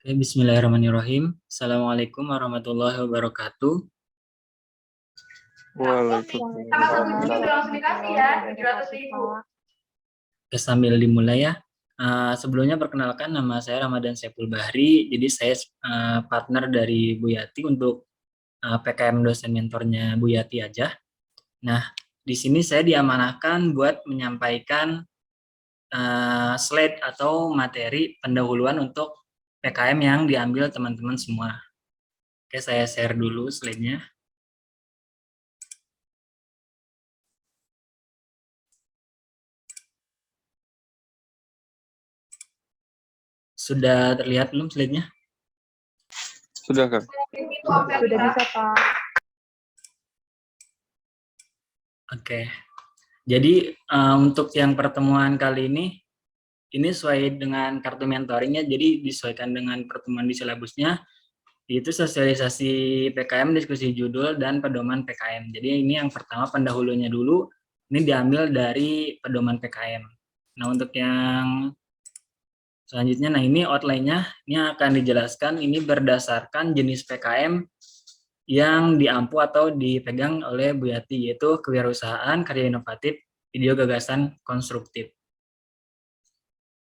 Oke, bismillahirrahmanirrahim. Assalamualaikum warahmatullahi wabarakatuh. Waalaikumsalam. Oke, sambil dimulai ya. Sebelumnya perkenalkan nama saya Ramadan Saiful Bahri. Jadi saya partner dari Bu Yati untuk PKM dosen mentornya Bu Yati aja. Nah, di sini saya diamanahkan buat menyampaikan slide atau materi pendahuluan untuk PKM yang diambil teman-teman semua. Oke, saya share dulu slide-nya. Sudah terlihat belum slide-nya? Sudah, Kak. Sudah bisa, Pak. Oke. Jadi untuk yang pertemuan kali ini sesuai dengan kartu mentoringnya, jadi disesuaikan dengan pertemuan di silabusnya, itu sosialisasi PKM, diskusi judul, dan pedoman PKM. Jadi ini yang pertama pendahulunya dulu, ini diambil dari pedoman PKM. Nah untuk yang selanjutnya, nah ini outline-nya, ini akan dijelaskan, ini berdasarkan jenis PKM yang diampu atau dipegang oleh Bu Yati, yaitu kewirausahaan, karya inovatif, video gagasan konstruktif.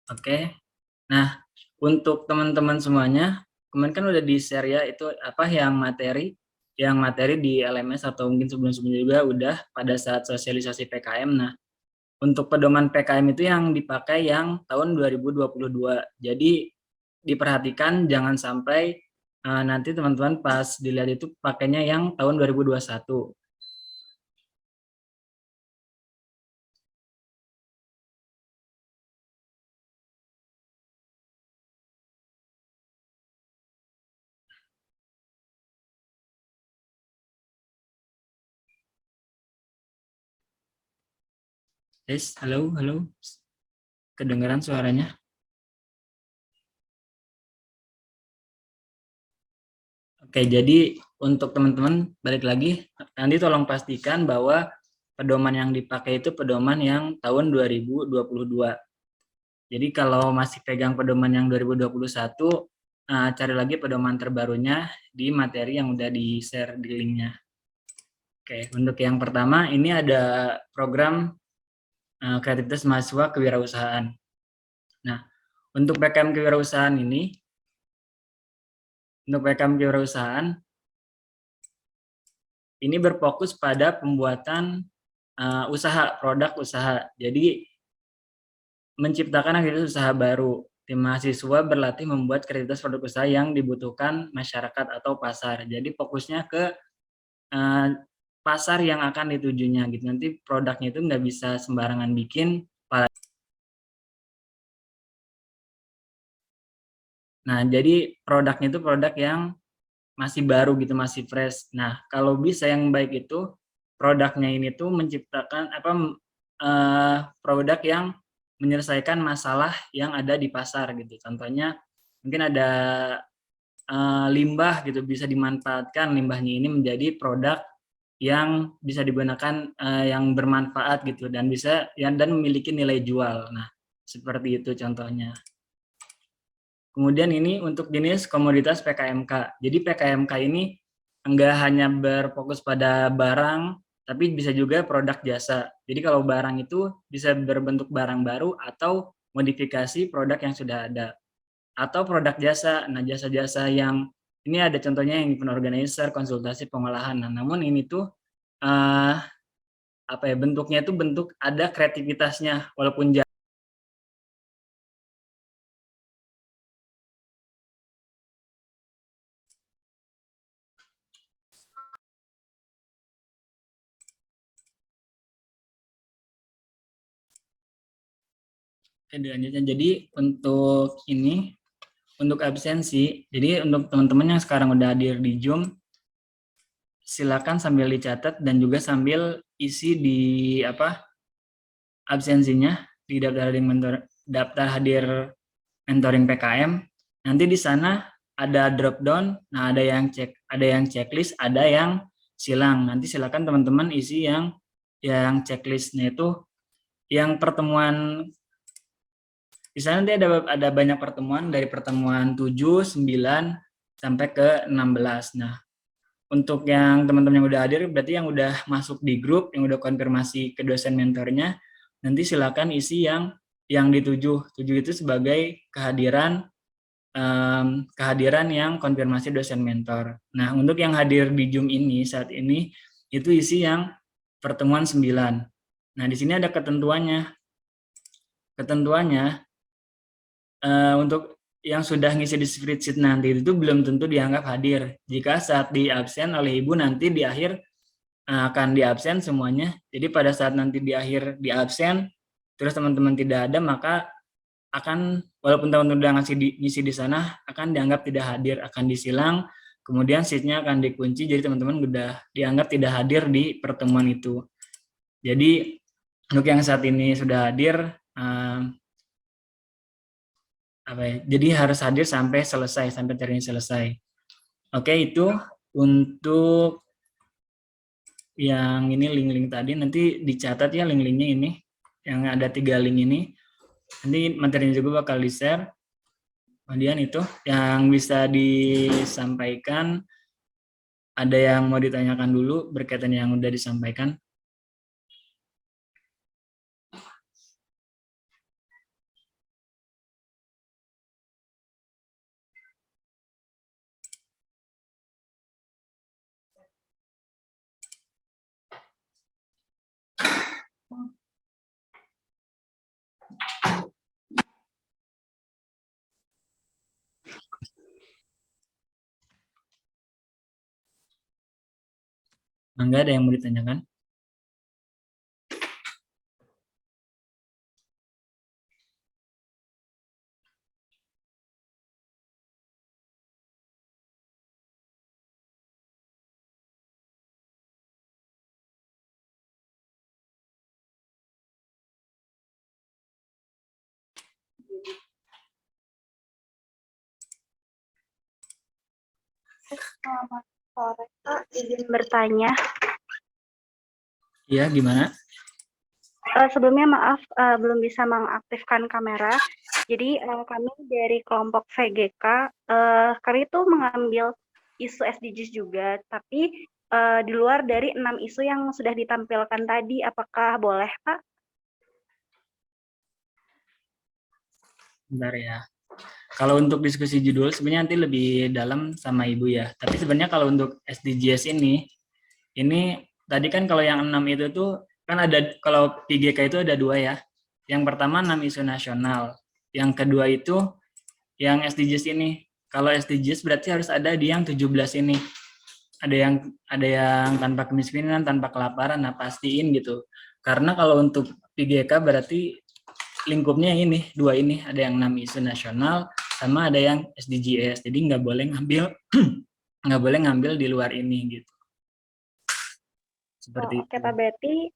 Oke, nah untuk teman-teman semuanya, kemarin kan udah di-share ya, itu apa yang materi di LMS atau mungkin sebelum-sebelumnya juga udah pada saat sosialisasi PKM. Nah, untuk pedoman PKM itu yang dipakai yang tahun 2022. Jadi diperhatikan jangan sampai nanti teman-teman pas dilihat itu pakainya yang tahun 2021. Yes, halo, halo. Kedengaran suaranya? Oke, jadi untuk teman-teman balik lagi, nanti tolong pastikan bahwa pedoman yang dipakai itu pedoman yang tahun 2022. Jadi kalau masih pegang pedoman yang 2021, cari lagi pedoman terbarunya di materi yang udah di-share di linknya. Oke, untuk yang pertama ini ada program kreativitas mahasiswa kewirausahaan. Nah, untuk PKM kewirausahaan ini, ini berfokus pada pembuatan usaha, produk usaha. Jadi menciptakan aktivitas usaha baru. Tim mahasiswa berlatih membuat kreativitas produk usaha yang dibutuhkan masyarakat atau pasar. Jadi fokusnya ke pasar yang akan ditujunya gitu. Nanti produknya itu nggak bisa sembarangan bikin. Nah, jadi produknya itu produk yang masih baru gitu, masih fresh. Nah, kalau bisa yang baik itu produknya ini tuh menciptakan produk yang menyelesaikan masalah yang ada di pasar gitu. Contohnya mungkin ada limbah gitu, bisa dimanfaatkan limbahnya ini menjadi produk yang bisa digunakan yang bermanfaat gitu dan bisa dan memiliki nilai jual. Nah, seperti itu contohnya. Kemudian ini untuk jenis komoditas PKMK. Jadi PKMK ini enggak hanya berfokus pada barang, tapi bisa juga produk jasa. Jadi kalau barang itu bisa berbentuk barang baru atau modifikasi produk yang sudah ada. Atau produk jasa. Nah, jasa-jasa yang ini ada contohnya yang event organizer, konsultasi, pengolahan. Nah, namun ini tuh bentuknya itu bentuk ada kreativitasnya walaupun jadi untuk absensi, jadi untuk teman-teman yang sekarang udah hadir di Zoom, silakan sambil dicatat dan juga sambil isi di absensinya di daftar hadir mentoring PKM. Nanti di sana ada drop down, nah ada yang checklist, ada yang silang. Nanti silakan teman-teman isi yang checklistnya itu yang pertemuan Di sana nanti ada banyak pertemuan dari pertemuan 7, 9 sampai ke 16. Nah, untuk yang teman-teman yang udah hadir berarti yang udah masuk di grup, yang udah konfirmasi ke dosen mentornya, nanti silakan isi yang di 7. 7 itu sebagai kehadiran yang konfirmasi dosen mentor. Nah, untuk yang hadir di Zoom ini saat ini itu isi yang pertemuan 9. Nah, di sini ada ketentuannya. Ketentuannya untuk yang sudah ngisi di spreadsheet nanti itu belum tentu dianggap hadir. Jika saat di absen oleh ibu nanti di akhir akan di absen semuanya. Jadi pada saat nanti di akhir di absen, terus teman-teman tidak ada, maka akan walaupun teman-teman udah ngisi di sana akan dianggap tidak hadir, akan disilang, kemudian sheet-nya akan dikunci, jadi teman-teman udah dianggap tidak hadir di pertemuan itu. Jadi untuk yang saat ini sudah hadir, jadi harus hadir sampai selesai, sampai termin selesai. Oke, itu untuk yang ini link-link tadi, nanti dicatat ya link-linknya ini, yang ada 3 link ini. Nanti materinya juga bakal di-share. Kemudian itu yang bisa disampaikan, ada yang mau ditanyakan dulu berkaitan yang udah disampaikan? Enggak ada yang mau ditanyakan? Selamat sore, Pak. Izin bertanya. Iya, gimana? Sebelumnya maaf, belum bisa mengaktifkan kamera. Jadi kami dari kelompok VGK, kami itu mengambil isu SDGs juga, tapi di luar dari 6 isu yang sudah ditampilkan tadi, apakah boleh, Pak? Bentar ya. Kalau untuk diskusi judul sebenarnya nanti lebih dalam sama Ibu ya. Tapi sebenarnya kalau untuk SDGs ini tadi kan kalau yang 6 itu tuh kan ada, kalau PGK itu ada 2 ya. Yang pertama 6 isu nasional. Yang kedua itu yang SDGs ini. Kalau SDGs berarti harus ada di yang 17 ini. Ada yang tanpa kemiskinan, tanpa kelaparan, nah pastiin gitu. Karena kalau untuk PGK berarti lingkupnya ini, 2 ini, ada yang 6 isu nasional sama ada yang SDGs. Jadi nggak boleh ngambil di luar ini gitu. Seperti Oke, Pak Betty.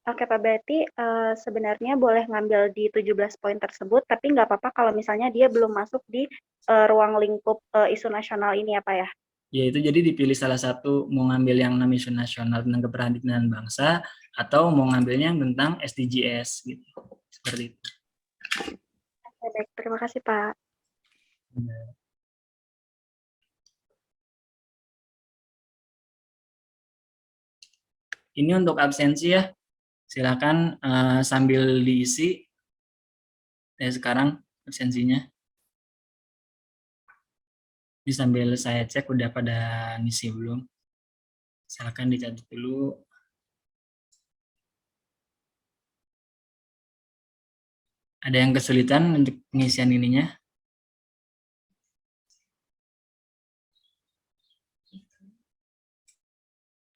Oke, Pak Betty, sebenarnya boleh ngambil di 17 poin tersebut, tapi nggak apa-apa kalau misalnya dia belum masuk di ruang lingkup isu nasional ini ya, Pak ya? Ya itu jadi dipilih salah satu, mau ngambil yang 6 isu nasional tentang keprihatinan bangsa atau mau ngambilnya yang tentang SDGs gitu. Seperti itu. Oke, baik, terima kasih, Pak. Ini untuk absensi ya. Silakan sambil diisi. Sekarang absensinya. Ini sambil saya cek udah pada ngisi belum. Silakan dicatat dulu. Ada yang kesulitan untuk pengisian ininya?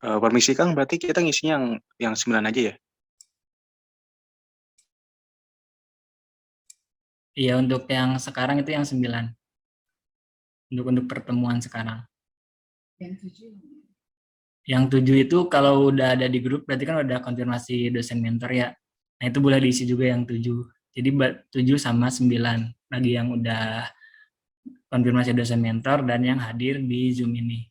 Permisi Kang, berarti kita ngisinya yang 9 aja ya? Iya, untuk yang sekarang itu yang 9. Untuk pertemuan sekarang. Yang 7 itu kalau udah ada di grup berarti kan udah konfirmasi dosen mentor ya. Nah, itu boleh diisi juga yang 7. Jadi 7 sama 9 bagi yang udah konfirmasi dosen mentor dan yang hadir di Zoom ini.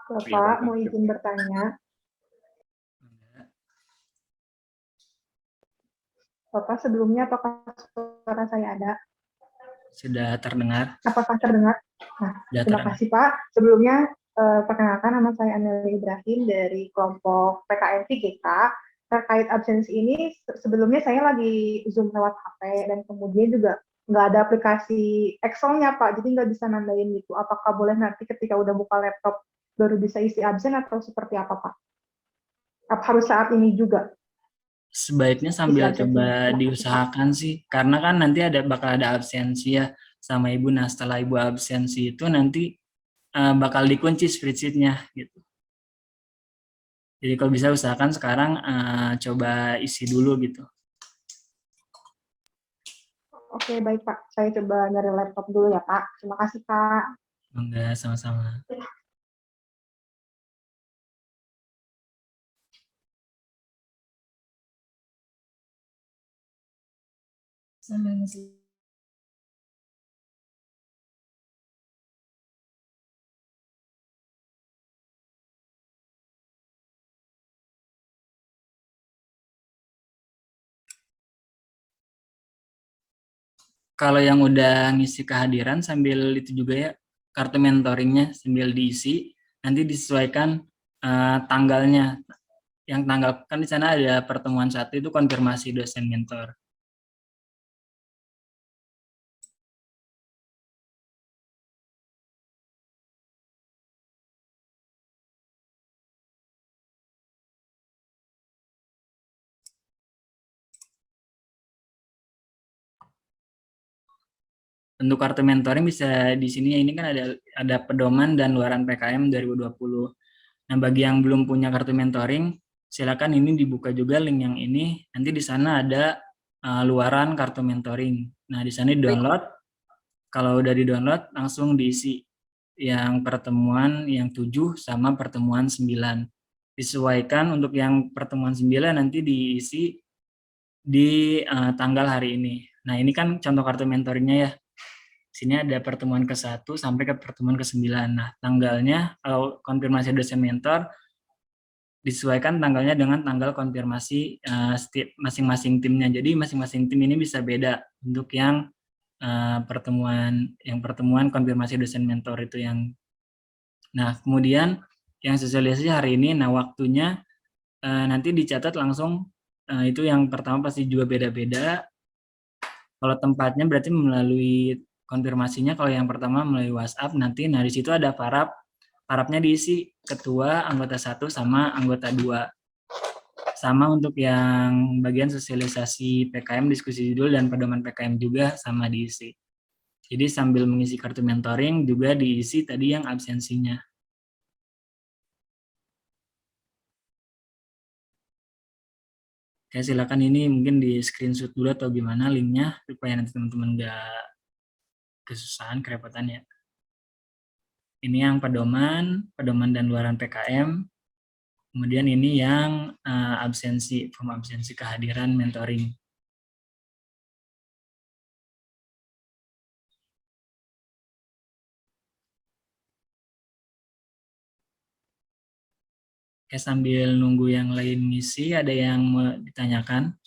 Bapak, mau izin bertanya. Bapak sebelumnya apakah suara saya ada? Sudah terdengar? Apakah terdengar? Nah, Sudah terima terdengar. kasih Pak. Sebelumnya perkenalkan, nama saya Amelia Ibrahim dari kelompok PKM VGK. Terkait absensi ini, sebelumnya saya lagi Zoom lewat HP dan kemudian juga nggak ada aplikasi Excel-nya Pak, jadi nggak bisa nandain gitu. Apakah boleh nanti ketika udah buka laptop baru bisa isi absen atau seperti apa Pak? Apa harus saat ini juga Sebaiknya isi sambil absensinya? coba diusahakan sih, karena kan nanti bakal ada absensi ya sama ibu. Nah setelah ibu absensi itu nanti bakal dikunci spreadsheet-nya gitu. Jadi kalau bisa usahakan sekarang coba isi dulu gitu. Oke, baik Pak. Saya coba nyari laptop dulu ya Pak. Terima kasih Pak. Enggak, sama-sama. Sambil ngisi. Kalau yang udah ngisi kehadiran sambil itu juga ya, kartu mentoringnya sambil diisi, nanti disesuaikan tanggalnya. Yang tanggal kan di sana ada pertemuan 1 itu konfirmasi dosen mentor. Untuk kartu mentoring bisa di sini ya, ini kan ada pedoman dan luaran PKM 2020. Nah, bagi yang belum punya kartu mentoring, silakan ini dibuka juga link yang ini. Nanti di sana ada luaran kartu mentoring. Nah, di sana di-download. Kalau udah di-download langsung diisi yang pertemuan yang 7 sama pertemuan 9. Disesuaikan untuk yang pertemuan 9 nanti diisi di tanggal hari ini. Nah, ini kan contoh kartu mentoringnya ya. Sini ada pertemuan ke-1 sampai ke pertemuan ke-9. Nah, tanggalnya kalau konfirmasi dosen mentor disesuaikan tanggalnya dengan tanggal konfirmasi masing-masing timnya. Jadi masing-masing tim ini bisa beda untuk yang pertemuan konfirmasi dosen mentor itu yang. Nah, kemudian yang sosialisasi hari ini, nah waktunya nanti dicatat langsung. Itu yang pertama pasti juga beda-beda. Kalau tempatnya berarti melalui konfirmasinya, kalau yang pertama melalui WhatsApp nanti. Nah, di situ ada parapnya diisi ketua, anggota 1 sama anggota 2. Sama untuk yang bagian sosialisasi PKM, diskusi judul dan pedoman PKM juga sama diisi. Jadi sambil mengisi kartu mentoring juga diisi tadi yang absensinya. Oke, silakan ini mungkin di screenshot dulu atau gimana linknya supaya nanti teman-teman nggak kesusahan, kerepotan ya. Ini yang pedoman dan luaran PKM. Kemudian ini yang absensi, form absensi kehadiran mentoring. Oke, sambil nunggu yang lain ngisi, ada yang mau ditanyakan?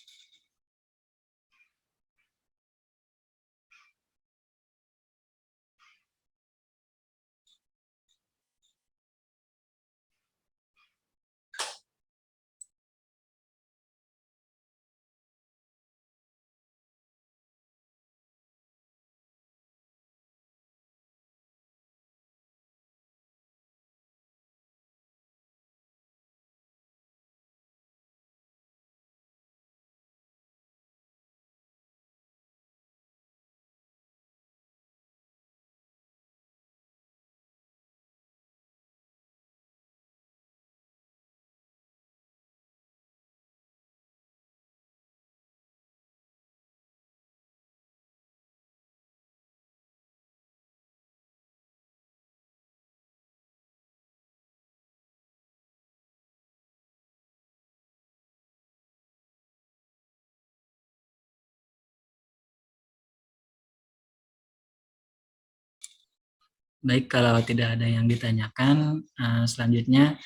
Baik, kalau tidak ada yang ditanyakan, selanjutnya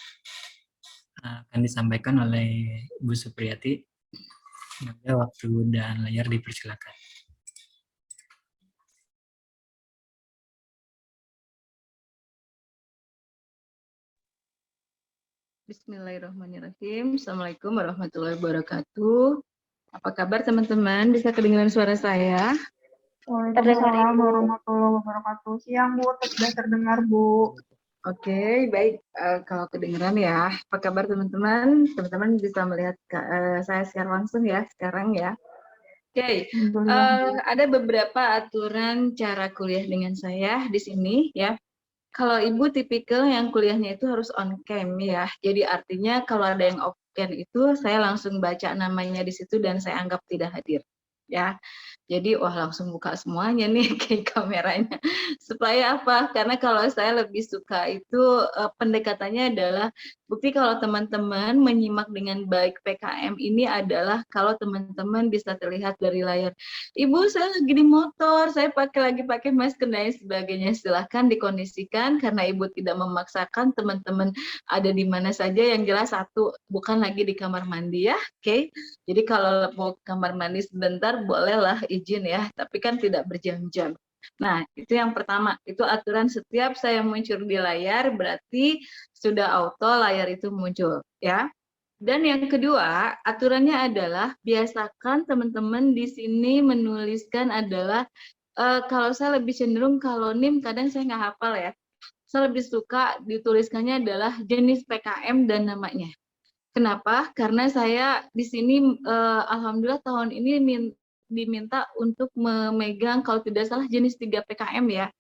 akan disampaikan oleh Bu Supriyati. Ada waktu dan layar dipersilakan. Bismillahirrahmanirrahim. Assalamualaikum warahmatullahi wabarakatuh. Apa kabar teman-teman? Bisa kedengaran suara saya? Waalaikumsalam warahmatullahi wabarakatuh. Siang Bu, sudah terdengar Bu. Oke, baik. Kalau kedengaran ya. Apa kabar teman-teman? Teman-teman bisa melihat saya secara langsung ya sekarang ya. Oke, ada beberapa aturan cara kuliah dengan saya di sini ya. Kalau Ibu tipikal yang kuliahnya itu harus on cam ya. Jadi artinya kalau ada yang off cam itu saya langsung baca namanya di situ dan saya anggap tidak hadir. Ya. Jadi wah langsung buka semuanya nih kayak kameranya. Supaya apa? Karena kalau saya lebih suka itu pendekatannya adalah bukti kalau teman-teman menyimak dengan baik PKM ini adalah kalau teman-teman bisa terlihat dari layar. Ibu saya lagi di motor, saya lagi pakai masker dan sebagainya. Silahkan dikondisikan karena ibu tidak memaksakan teman-teman ada di mana saja. Yang jelas satu, bukan lagi di kamar mandi ya, oke? Jadi kalau mau kamar mandi sebentar bolehlah izin ya, tapi kan tidak berjam-jam. Nah, itu yang pertama, itu aturan setiap saya muncul di layar berarti sudah auto layar itu muncul ya. Dan yang kedua, aturannya adalah biasakan teman-teman di sini menuliskan adalah kalau saya lebih cenderung kalau NIM kadang saya nggak hafal ya. Saya lebih suka dituliskannya adalah jenis PKM dan namanya. Kenapa? Karena saya di sini alhamdulillah tahun ini diminta untuk memegang kalau tidak salah jenis 3 PKM ya.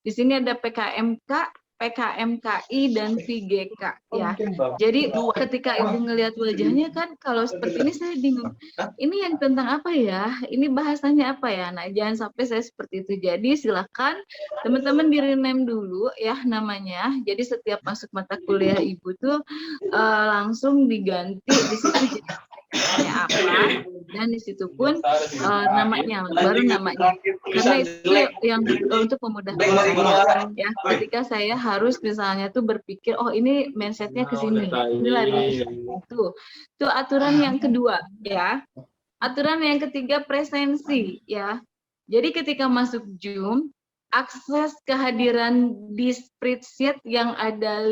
Di sini ada PKMK, PKMKI, dan VGK ya. Jadi ketika Ibu ngelihat wajahnya kan kalau seperti ini saya bingung. Ini yang tentang apa ya? Ini bahasanya apa ya? Nah, jangan sampai saya seperti itu. Jadi silakan teman-teman di-rename dulu ya namanya. Jadi setiap masuk mata kuliah Ibu tuh langsung diganti di situ namanya apa dan di situ pun namanya baru namanya karena itu yang untuk memudahkan saya ya ketika saya harus misalnya tuh berpikir oh ini mindsetnya ke sini inilah itu aturan yang kedua ya. Aturan yang ketiga presensi ya. Jadi ketika masuk Zoom akses kehadiran di spreadsheet yang ada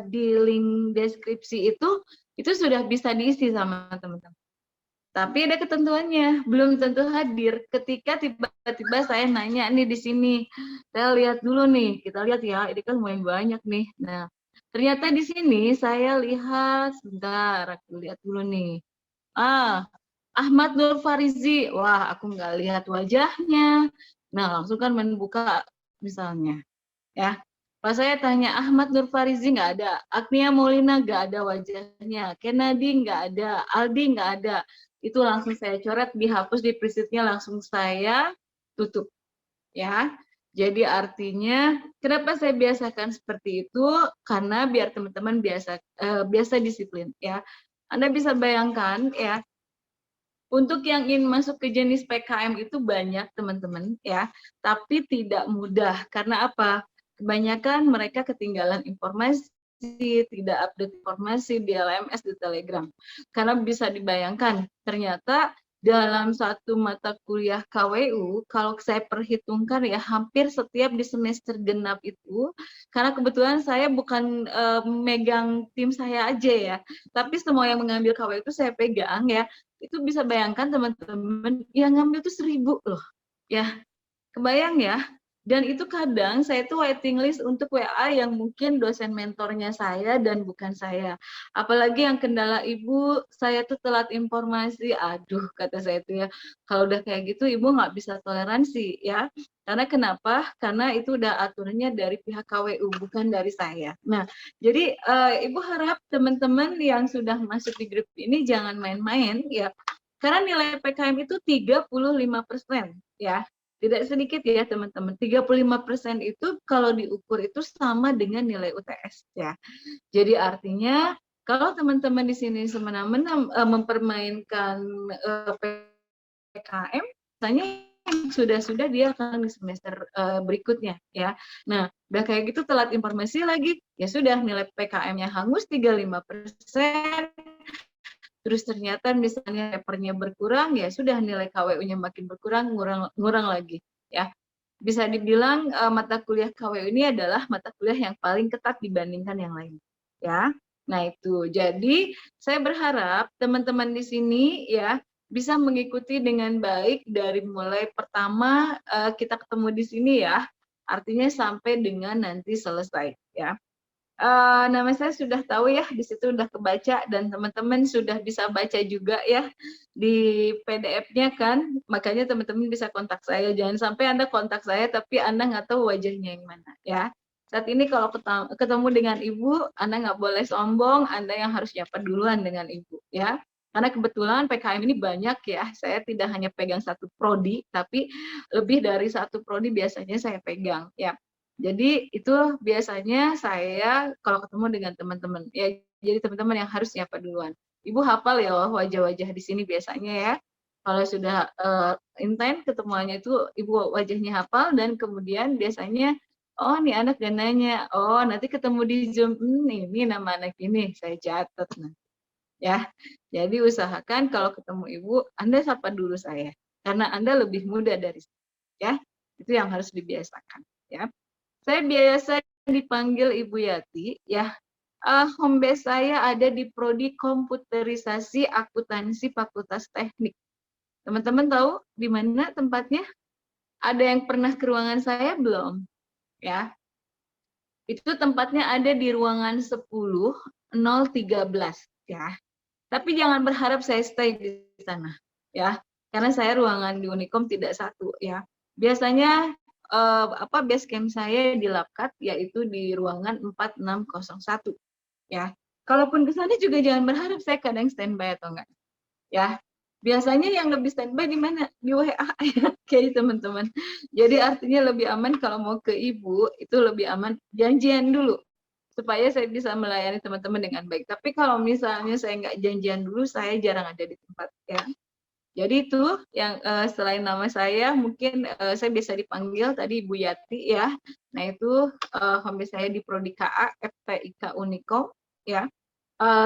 di link deskripsi itu sudah bisa diisi sama teman-teman. Tapi ada ketentuannya, belum tentu hadir. Ketika tiba-tiba saya nanya nih di sini, saya lihat dulu nih, kita lihat ya, ini kan lumayan banyak nih. Nah, ternyata di sini saya lihat, sebentar, aku lihat dulu nih. Ahmad Nur Farizi, wah aku nggak lihat wajahnya. Nah, langsung kan membuka misalnya, ya. Pas saya tanya Ahmad Nur Farizi nggak ada, Agnia Maulina nggak ada wajahnya, Kennedy nggak ada, Aldi nggak ada. Itu langsung saya coret, dihapus di presetnya langsung saya tutup, ya. Jadi artinya kenapa saya biasakan seperti itu? Karena biar teman-teman biasa disiplin, ya. Anda bisa bayangkan, ya. Untuk yang ingin masuk ke jenis PKM itu banyak teman-teman, ya. Tapi tidak mudah karena apa? Kebanyakan mereka ketinggalan informasi, tidak update informasi di LMS, di Telegram. Karena bisa dibayangkan, ternyata dalam satu mata kuliah KWU, kalau saya perhitungkan ya hampir setiap di semester genap itu, karena kebetulan saya bukan megang tim saya aja ya, tapi semua yang mengambil KWU itu saya pegang ya, itu bisa bayangkan teman-teman, yang ngambil itu 1000 loh, ya. Kebayang ya? Dan itu kadang saya tuh waiting list untuk WA yang mungkin dosen mentornya saya dan bukan saya. Apalagi yang kendala ibu, saya tuh telat informasi. Aduh, kata saya tuh ya, kalau udah kayak gitu ibu nggak bisa toleransi ya. Karena kenapa? Karena itu udah aturannya dari pihak KWU, bukan dari saya. Nah, jadi ibu harap teman-teman yang sudah masuk di grup ini jangan main-main ya. Karena nilai PKM itu 35% ya. Tidak sedikit ya teman-teman, 35% itu kalau diukur itu sama dengan nilai UTS ya. Jadi artinya kalau teman-teman di sini semena-mena mempermainkan PKM, misalnya sudah dia akan di semester berikutnya ya. Nah, udah kayak gitu telat informasi lagi, ya sudah nilai PKM-nya hangus 35%, terus ternyata misalnya papernya berkurang, ya sudah nilai KWU-nya makin berkurang, ngurang lagi ya. Bisa dibilang mata kuliah KWU ini adalah mata kuliah yang paling ketat dibandingkan yang lain ya. Nah itu, jadi saya berharap teman-teman di sini ya bisa mengikuti dengan baik dari mulai pertama kita ketemu di sini ya, artinya sampai dengan nanti selesai ya. Nama saya sudah tahu ya, di situ udah kebaca dan teman-teman sudah bisa baca juga ya di PDF-nya kan, makanya teman-teman bisa kontak saya. Jangan sampai Anda kontak saya tapi Anda nggak tahu wajahnya yang mana ya. Saat ini kalau ketemu dengan Ibu, Anda nggak boleh sombong, Anda yang harus nyapa duluan dengan Ibu ya. Karena kebetulan PKM ini banyak ya, saya tidak hanya pegang satu prodi, tapi lebih dari satu prodi biasanya saya pegang ya. Jadi itu biasanya saya kalau ketemu dengan teman-teman ya, jadi teman-teman yang harus nyapa duluan. Ibu hafal ya wajah-wajah di sini biasanya ya. Kalau sudah intens ketemuannya itu ibu wajahnya hafal dan kemudian biasanya oh nih anak dan nanya, oh nanti ketemu di Zoom, ini nama anak ini saya catat nanti ya. Jadi usahakan kalau ketemu ibu Anda sapa dulu saya karena Anda lebih muda dari saya ya. Itu yang harus dibiasakan ya. Saya biasa dipanggil Ibu Yati ya. Home base saya ada di Prodi Komputerisasi Akuntansi Fakultas Teknik. Teman-teman tahu di mana tempatnya? Ada yang pernah ke ruangan saya belum? Ya. Itu tempatnya ada di ruangan 10.013 ya. Tapi jangan berharap saya stay di sana ya. Karena saya ruangan di Unikom tidak satu ya. Biasanya base camp saya di Labkat yaitu di ruangan 4601 ya. Kalaupun ke sana juga jangan berharap saya kadang standby atau enggak ya. Biasanya yang lebih standby di mana? Di WA ya, kayak teman-teman. Jadi artinya lebih aman kalau mau ke Ibu itu lebih aman janjian dulu supaya saya bisa melayani teman-teman dengan baik. Tapi kalau misalnya saya nggak janjian dulu, saya jarang ada di tempat ya. Jadi itu yang selain nama saya, mungkin saya bisa dipanggil tadi Ibu Yati ya. Nah itu home base saya di Prodi KA, FTIK Unikom ya.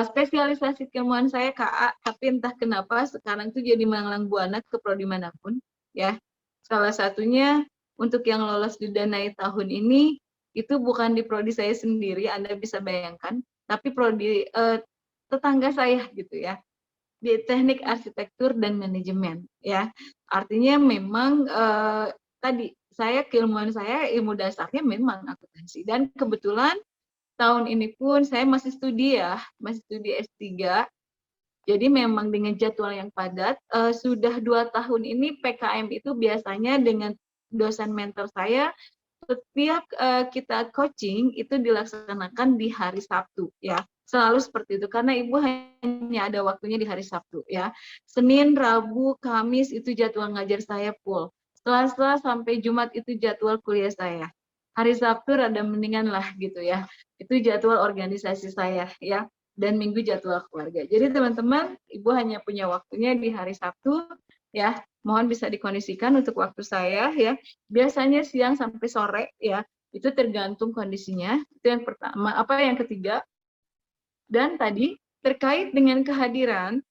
Spesialisasi keilmuan saya KA, tapi entah kenapa sekarang itu jadi manglang buana ke prodi manapun ya. Salah satunya untuk yang lolos didanai tahun ini itu bukan di prodi saya sendiri, Anda bisa bayangkan, tapi prodi tetangga saya gitu ya. Di teknik arsitektur dan manajemen ya, artinya memang tadi saya keilmuan saya ilmu dasarnya memang akuntansi dan kebetulan tahun ini pun saya masih studi ya, masih studi S3, jadi memang dengan jadwal yang padat. Sudah 2 tahun ini PKM itu biasanya dengan dosen mentor saya setiap kita coaching itu dilaksanakan di hari Sabtu ya. Selalu seperti itu karena Ibu hanya ada waktunya di hari Sabtu ya. Senin, Rabu, Kamis itu jadwal ngajar saya full. Selasa sampai Jumat itu jadwal kuliah saya. Hari Sabtu rada mendingan lah gitu ya. Itu jadwal organisasi saya ya. Dan Minggu jadwal keluarga. Jadi teman-teman, Ibu hanya punya waktunya di hari Sabtu ya. Mohon bisa dikondisikan untuk waktu saya ya. Biasanya siang sampai sore ya. Itu tergantung kondisinya. Itu yang pertama. Yang ketiga? Dan tadi terkait dengan kehadiran,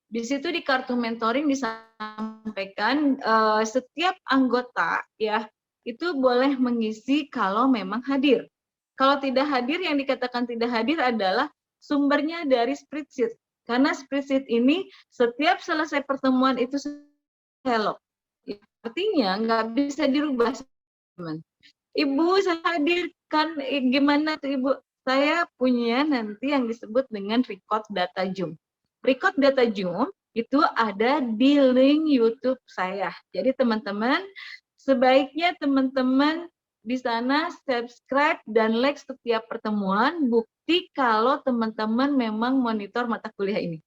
di situ di kartu mentoring disampaikan setiap anggota ya itu boleh mengisi kalau memang hadir. Kalau tidak hadir, yang dikatakan tidak hadir adalah sumbernya dari spreadsheet. Karena spreadsheet ini setiap selesai pertemuan itu hello. Artinya nggak bisa dirubah, teman. Ibu saya hadir kan gimana tuh Ibu? Saya punya nanti yang disebut dengan record data Zoom. Record data Zoom itu ada di link YouTube saya. Jadi teman-teman, sebaiknya teman-teman di sana subscribe dan like setiap pertemuan, bukti kalau teman-teman memang monitor mata kuliah ini.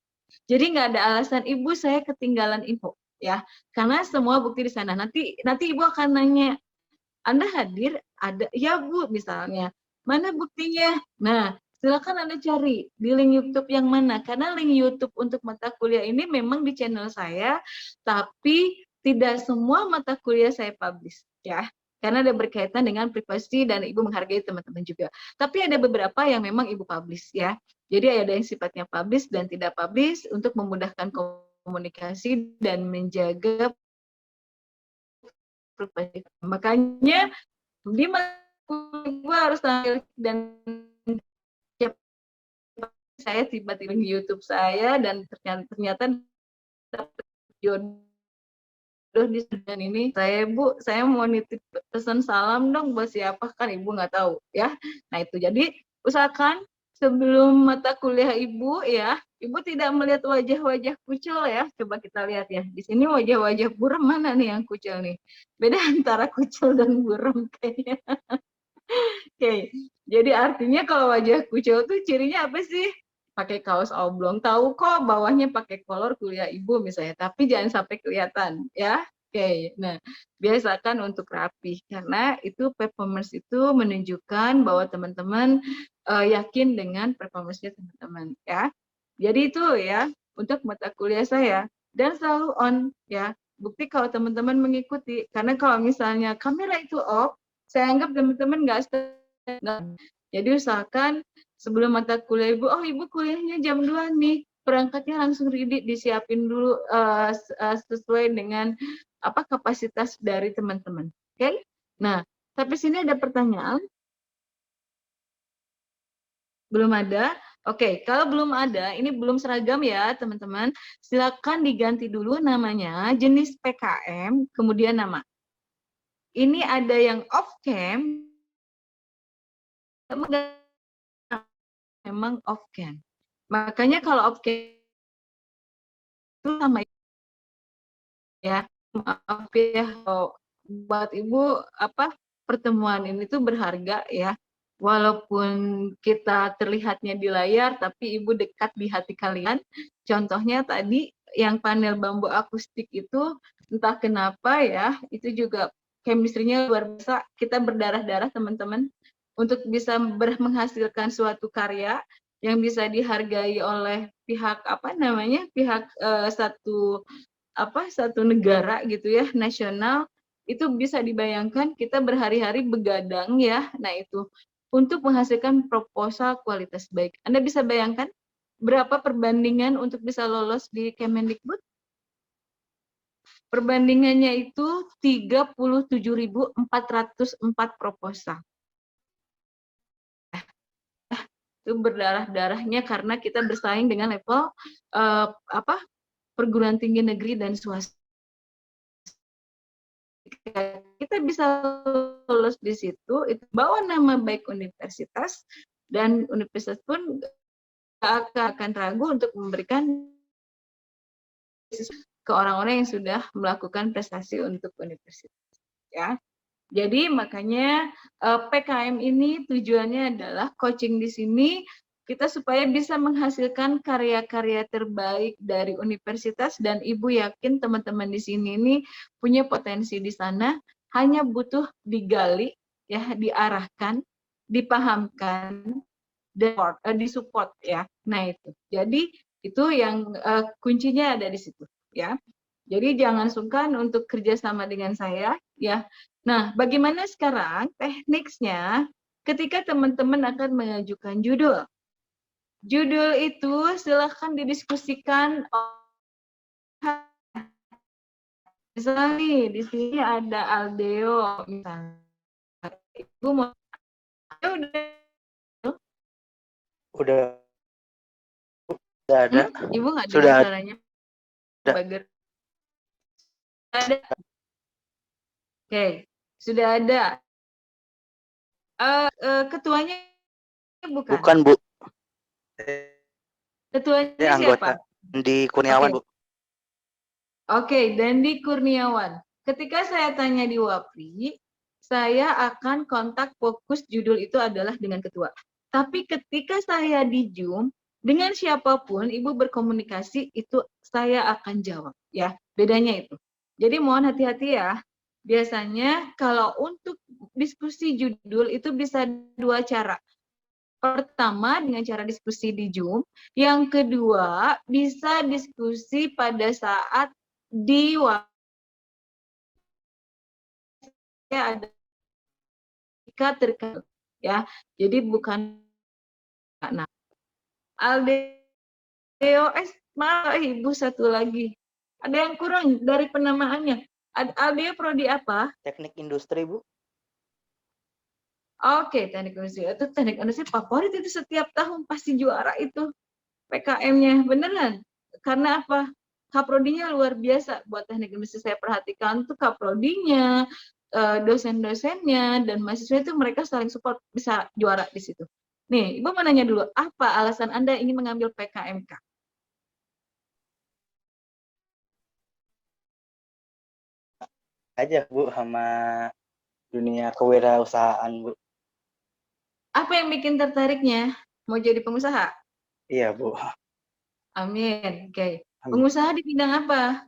Jadi nggak ada alasan Ibu saya ketinggalan info ya, karena semua bukti di sana. Nanti Ibu akan nanya, Anda hadir? Ada ya Bu misalnya. Mana buktinya? Nah, silakan Anda cari di link YouTube yang mana. Karena link YouTube untuk mata kuliah ini memang di channel saya, tapi tidak semua mata kuliah saya publish ya. karena ada berkaitan dengan privasi dan Ibu menghargai teman-teman juga. Tapi ada beberapa yang memang Ibu publish ya. Jadi ada yang sifatnya publish dan tidak publish untuk memudahkan komunikasi dan menjaga privasi. Makanya di Ibu harus tampil dan saya tiba-tiba di YouTube saya dan ternyata dapat jodoh di dan ini saya Bu, saya mau nitip pesan salam dong buat siapa, kan Ibu nggak tahu ya. Nah itu jadi usahakan sebelum mata kuliah Ibu ya, Ibu tidak melihat wajah-wajah kucel ya. Coba kita lihat ya, di sini wajah-wajah buram mana nih yang kucel nih, beda antara kucel dan buram kayaknya. Oke, jadi artinya kalau wajah kucel tuh cirinya apa sih? Pakai kaos oblong, tahu kok bawahnya pakai kolor kuliah Ibu misalnya, tapi jangan sampai kelihatan ya. Oke, nah biasakan untuk rapi karena itu performance itu menunjukkan bahwa teman-teman yakin dengan performance-nya teman-teman ya. Jadi itu ya untuk mata kuliah saya dan selalu on ya. Bukti kalau teman-teman mengikuti, karena kalau misalnya kamera itu off, saya anggap teman-teman nggak. Jadi usahakan sebelum mata kuliah Ibu, oh Ibu kuliahnya jam 2 nih, perangkatnya langsung ready, disiapin dulu sesuai dengan apa kapasitas dari teman-teman. Oke? Nah, tapi sini ada pertanyaan. Belum ada? Oke, kalau belum ada, ini belum seragam ya teman-teman, silakan diganti dulu namanya, jenis PKM, kemudian nama. Ini ada yang off cam, memang off cam. Makanya kalau off cam itu sama ya, maaf ya buat Ibu apa pertemuan ini tuh berharga ya. Walaupun kita terlihatnya di layar, tapi Ibu dekat di hati kalian. Contohnya tadi yang panel bambu akustik itu entah kenapa ya, itu juga chemistry-nya luar biasa. Kita berdarah-darah teman-teman untuk bisa menghasilkan suatu karya yang bisa dihargai oleh pihak apa namanya pihak satu negara gitu ya nasional, itu bisa dibayangkan kita berhari-hari begadang ya. Nah itu untuk menghasilkan proposal kualitas baik. Anda bisa bayangkan berapa perbandingan untuk bisa lolos di Kemendikbud? Perbandingannya itu 37.404 proposal. Itu berdarah-darahnya karena kita bersaing dengan level perguruan tinggi negeri dan swasta. Kita bisa lulus di situ, itu bawa nama baik universitas, dan universitas pun akan ragu untuk memberikan ke orang-orang yang sudah melakukan prestasi untuk universitas. Ya, jadi makanya PKM ini tujuannya adalah coaching di sini kita supaya bisa menghasilkan karya-karya terbaik dari universitas, dan Ibu yakin teman-teman di sini ini punya potensi di sana, hanya butuh digali ya, diarahkan, dipahamkan, dan disupport ya. Nah itu. Jadi itu yang kuncinya ada di situ ya. Jadi jangan sungkan untuk kerjasama dengan saya ya. Nah, bagaimana sekarang tekniknya ketika teman-teman akan mengajukan judul? Judul itu silahkan didiskusikan. Misalnya nih, di sini ada Aldeo, misalnya. Ibu mau udah ada. Ibu nggak Sudah dengar ada. suaranya? Bager. Ada. Oke, sudah ada. Ketuanya bukan? Bukan, Bu. Ketuanya anggota siapa? Di Kurniawan, Bu. Oke, Dandi Kurniawan. Ketika saya tanya di Wapri, saya akan kontak fokus judul itu adalah dengan ketua. Tapi ketika saya di Zoom, dengan siapapun Ibu berkomunikasi, itu saya akan jawab. Ya, bedanya itu. Jadi mohon hati-hati ya. Biasanya kalau untuk diskusi judul itu bisa dua cara. Pertama dengan cara diskusi di Zoom, yang kedua bisa diskusi pada saat di ada terkait ya. Jadi bukan nah Aldeo malah Ibu satu lagi. Ada yang kurang dari penamaannya. Aldeo prodi apa? Teknik industri, Bu. Oke, teknik industri. Itu teknik industri favorit itu setiap tahun pasti juara itu PKM-nya. Beneran. Karena apa? Kaprodinya luar biasa buat teknik industri. Saya perhatikan tuh kaprodinya, dosen-dosennya, dan mahasiswa itu mereka saling support bisa juara di situ. Nih, Ibu mau nanya dulu, apa alasan Anda ingin mengambil PKMK? Aja, Bu, sama dunia kewirausahaan, Bu. Apa yang bikin tertariknya? Mau jadi pengusaha? Iya, Bu. Amin. Oke. Amin. Pengusaha di bidang apa?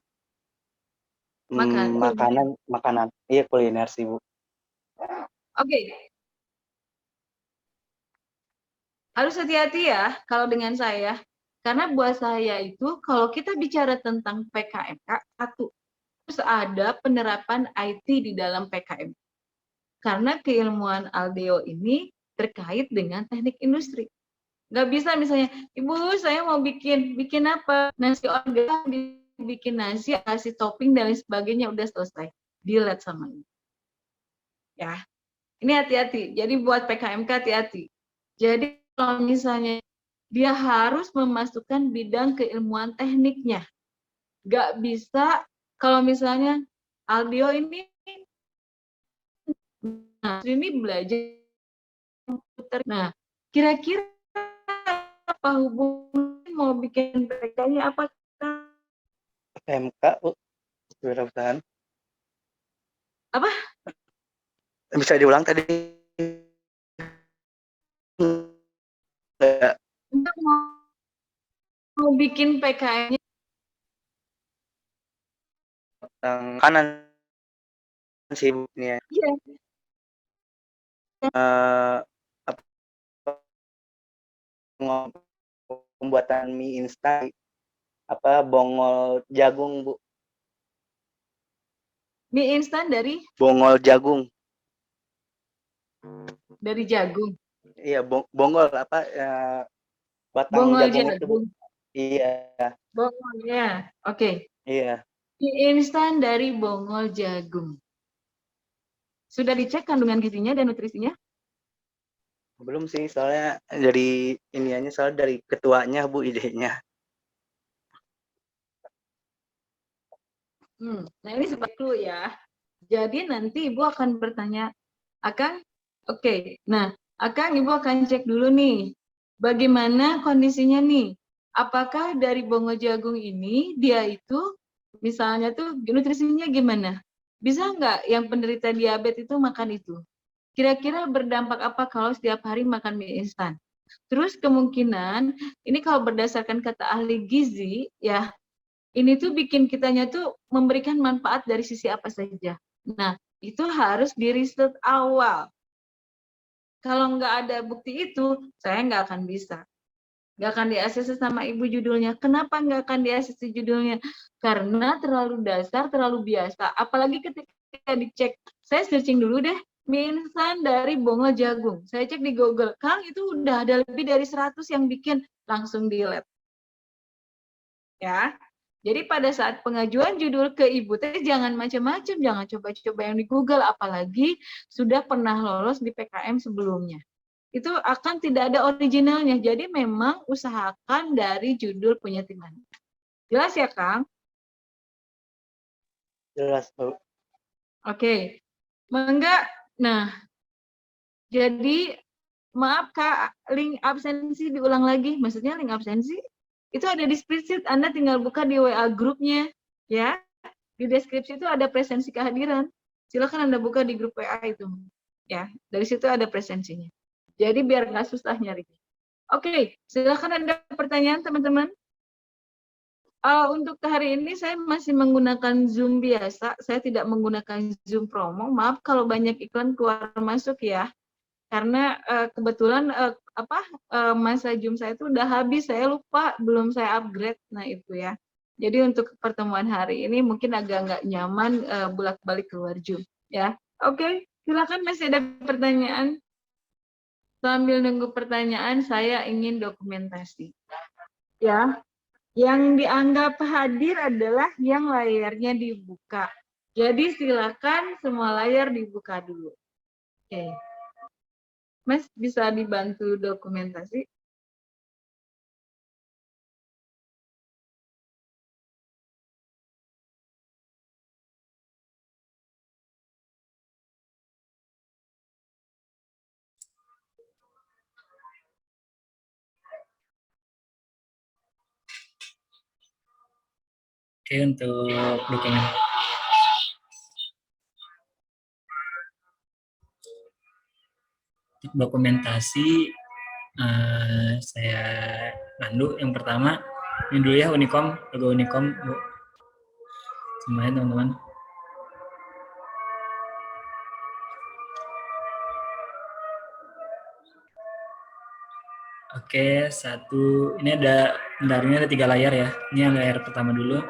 Makanan. Iya, kuliner sih, Bu. Oke. Harus hati-hati ya kalau dengan saya. Karena buat saya itu kalau kita bicara tentang PKMK, satu, harus ada penerapan IT di dalam PKM. Karena keilmuan Aldeo ini terkait dengan teknik industri. Nggak bisa misalnya, Ibu saya mau bikin apa? Nasi organ, dibikin nasi, kasih topping dan lain sebagainya, udah selesai. Delete sama ini. Ya, ini hati-hati. Jadi buat PKMK hati-hati. Jadi kalau misalnya dia harus memasukkan bidang keilmuan tekniknya. Nggak bisa kalau misalnya Aldeo ini belajar komputer. Nah, kira-kira apa hubungan mau bikin PK-nya apa? PMK, Bu. Kewirausahaan. Apa? Bisa diulang tadi? Enggak. Untuk mau bikin PKM-nya Kanan sih, Bu. Ini ya. iya. Pembuatan mie instan bongol jagung, Bu. Mie instan dari Bongol jagung. jagung. Iya, bongol batang Bongol jagung itu, Bu. jagung. Iya. Bongolnya. Oke. Iya. Mie instan dari bongol jagung. Sudah dicek kandungan gizinya dan nutrisinya? Belum sih, soalnya dari soalnya dari ketuanya, Bu, idenya. Nah ini seperti itu ya. Jadi nanti Ibu akan bertanya, Akang, oke. Nah, Akang Ibu akan cek dulu nih, bagaimana kondisinya nih? Apakah dari bongol jagung ini dia itu, misalnya tuh nutrisinya gimana? Bisa nggak yang penderita diabetes itu makan itu? Kira-kira berdampak apa kalau setiap hari makan mie instan? Terus kemungkinan, ini kalau berdasarkan kata ahli gizi, ya, ini tuh bikin kitanya tuh memberikan manfaat dari sisi apa saja. Nah, itu harus di-riset awal. Kalau nggak ada bukti itu, saya nggak akan bisa. Nggak akan di-ACC sama Ibu judulnya. Kenapa nggak akan di-ACC judulnya? Karena terlalu dasar, terlalu biasa. Apalagi ketika dicek, saya searching dulu deh, mie instan dari bongol jagung. Saya cek di Google, Kang itu udah ada lebih dari 100 yang bikin, langsung delete. Ya, jadi pada saat pengajuan judul ke Ibu teh jangan macam-macam, jangan coba-coba yang di Google, apalagi sudah pernah lolos di PKM sebelumnya. Itu akan tidak ada originalnya, jadi memang usahakan dari judul punya tim. Jelas ya, Kang? Jelas, Bu. Oke. Mangga. Nah, jadi maaf Kak, link absensi diulang lagi. Maksudnya link absensi itu ada di spreadsheet, Anda tinggal buka di WA grupnya, ya. Di deskripsi itu ada presensi kehadiran. Silakan Anda buka di grup WA itu, ya. Dari situ ada presensinya. Jadi biar nggak susah nyari. Oke, silakan ada pertanyaan teman-teman. Untuk hari ini saya masih menggunakan Zoom biasa. Saya tidak menggunakan Zoom promo. Maaf kalau banyak iklan keluar masuk ya. Karena kebetulan masa Zoom saya itu udah habis, saya lupa, belum saya upgrade. Nah itu ya. Jadi untuk pertemuan hari ini mungkin agak nggak nyaman bolak-balik keluar Zoom. Ya, oke. Silakan, masih ada pertanyaan? Sambil nunggu pertanyaan, saya ingin dokumentasi. Ya, yang dianggap hadir adalah yang layarnya dibuka. Jadi silakan semua layar dibuka dulu. Oke. Mas bisa dibantu dokumentasi? Oke, untuk dokumen. Untuk dokumentasi saya pandu. Yang pertama ini dulu ya, Unicom, logo Unicom, Bu. Semuanya teman-teman. Oke, satu. Ini ada, bentarnya ada 3 layar ya. Ini yang layar pertama dulu.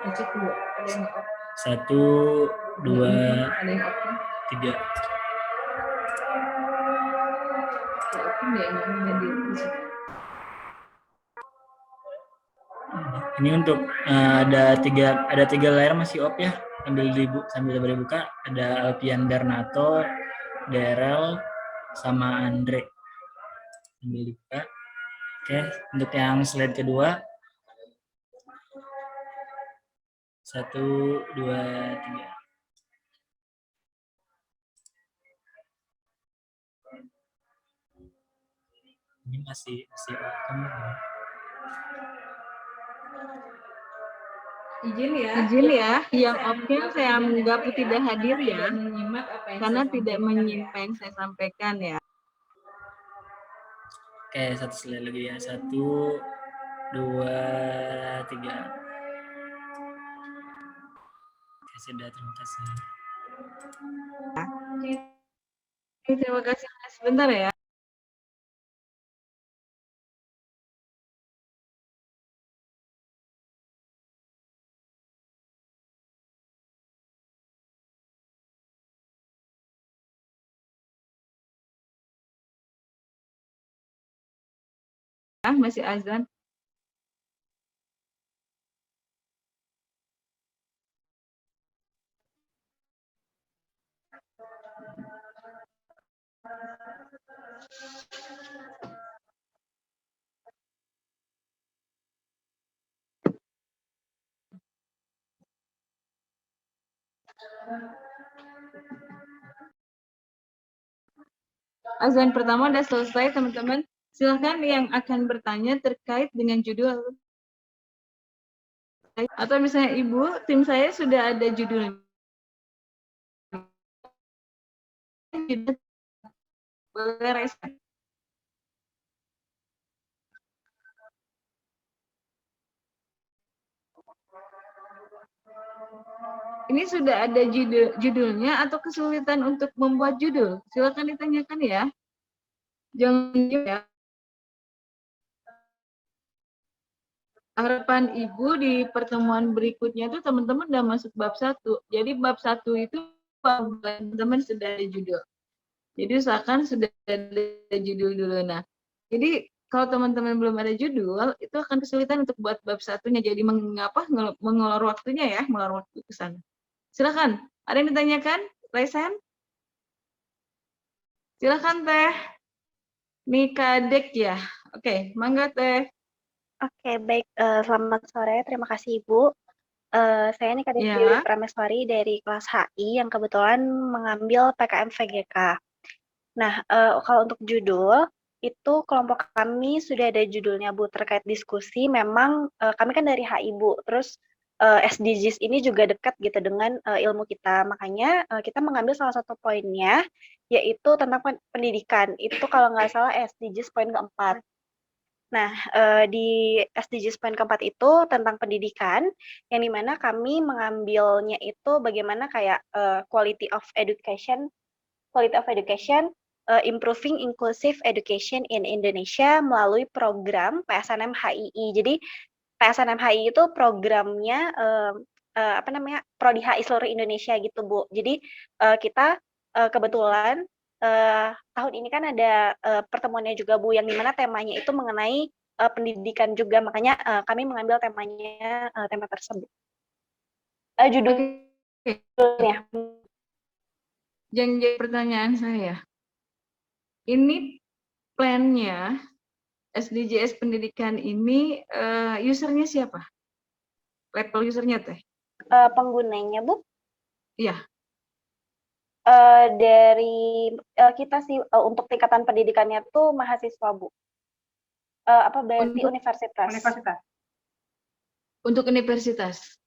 Satu, dua, tiga. Ini untuk ada tiga layar masih off ya. Sambil dibuka. Ada Alpian Darnato, Daryl, sama Andre. Sambil dibuka. Oke, untuk yang slide kedua. 1, 2, 3. Ini masih open. Izin ya, yang option saya anggap tidak hadir ya, karena tidak menyimak apa yang saya sampaikan ya. Oke, satu slide lagi ya. 1, 2, 3. Oke, sudah, terima kasih. Terima kasih Mas. Sebentar ya. Masih azan. Azan pertama sudah selesai, teman-teman. Silahkan yang akan bertanya terkait dengan judul. Atau misalnya Ibu, tim saya sudah ada judulnya. Boleh respon. Ini sudah ada judulnya atau kesulitan untuk membuat judul? Silakan ditanyakan ya. Jangan ya. Harapan Ibu di pertemuan berikutnya itu teman-teman udah masuk bab 1. Jadi bab 1 itu teman-teman sudah ada judul. Jadi usahakan sudah ada judul dulu. Nah, jadi kalau teman-teman belum ada judul, itu akan kesulitan untuk buat bab 1-nya. Jadi mengulur waktunya ya, mengulur waktu ke sana. Silakan. Ada yang ditanyakan? Raise hand. Silakan Teh. Nika Dek ya. Oke, mangga Teh. Oke, baik. Selamat sore. Terima kasih Ibu. Saya Nika Dek Prameswari dari kelas HI yang kebetulan mengambil PKM VGK. Nah, kalau untuk judul, itu kelompok kami sudah ada judulnya Bu, terkait diskusi. Memang kami kan dari HI Bu, terus SDGs ini juga dekat gitu dengan ilmu kita. Makanya kita mengambil salah satu poinnya, yaitu tentang pendidikan. Itu kalau nggak salah SDGs poin keempat. Nah, di SDGs poin keempat itu tentang pendidikan, yang dimana kami mengambilnya itu bagaimana kayak quality of education, improving inclusive education in Indonesia melalui program PSNM HII. Jadi PSNM HII itu programnya Prodi HI seluruh Indonesia gitu Bu. Jadi kita kebetulan tahun ini kan ada pertemuannya juga Bu, yang dimana temanya itu mengenai pendidikan juga, makanya kami mengambil temanya tema tersebut. Judulnya. Yang jadi pertanyaan saya, ini plan-nya SDGs pendidikan ini usernya siapa? Level usernya teh? Penggunanya Bu? Iya. Dari kita sih untuk tingkatan pendidikannya tuh mahasiswa Bu. Apa berarti universitas? Untuk universitas.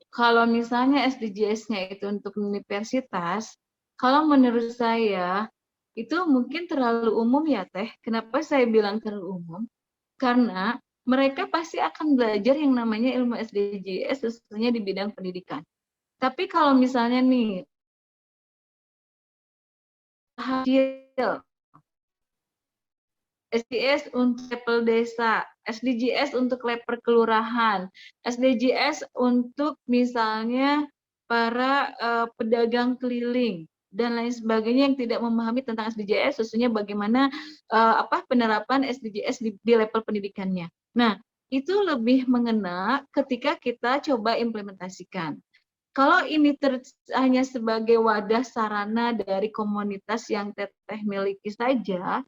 Kalau misalnya SDGs-nya itu untuk universitas, kalau menurut saya itu mungkin terlalu umum ya Teh. Kenapa saya bilang terlalu umum? Karena mereka pasti akan belajar yang namanya ilmu SDGs khususnya di bidang pendidikan. Tapi kalau misalnya nih hasil SDGs untuk level desa, SDGs untuk level kelurahan, SDGs untuk misalnya para pedagang keliling dan lain sebagainya yang tidak memahami tentang SDGs, khususnya bagaimana penerapan SDGs di level pendidikannya. Nah, itu lebih mengena ketika kita coba implementasikan. Kalau ini hanya sebagai wadah sarana dari komunitas yang Teteh miliki saja,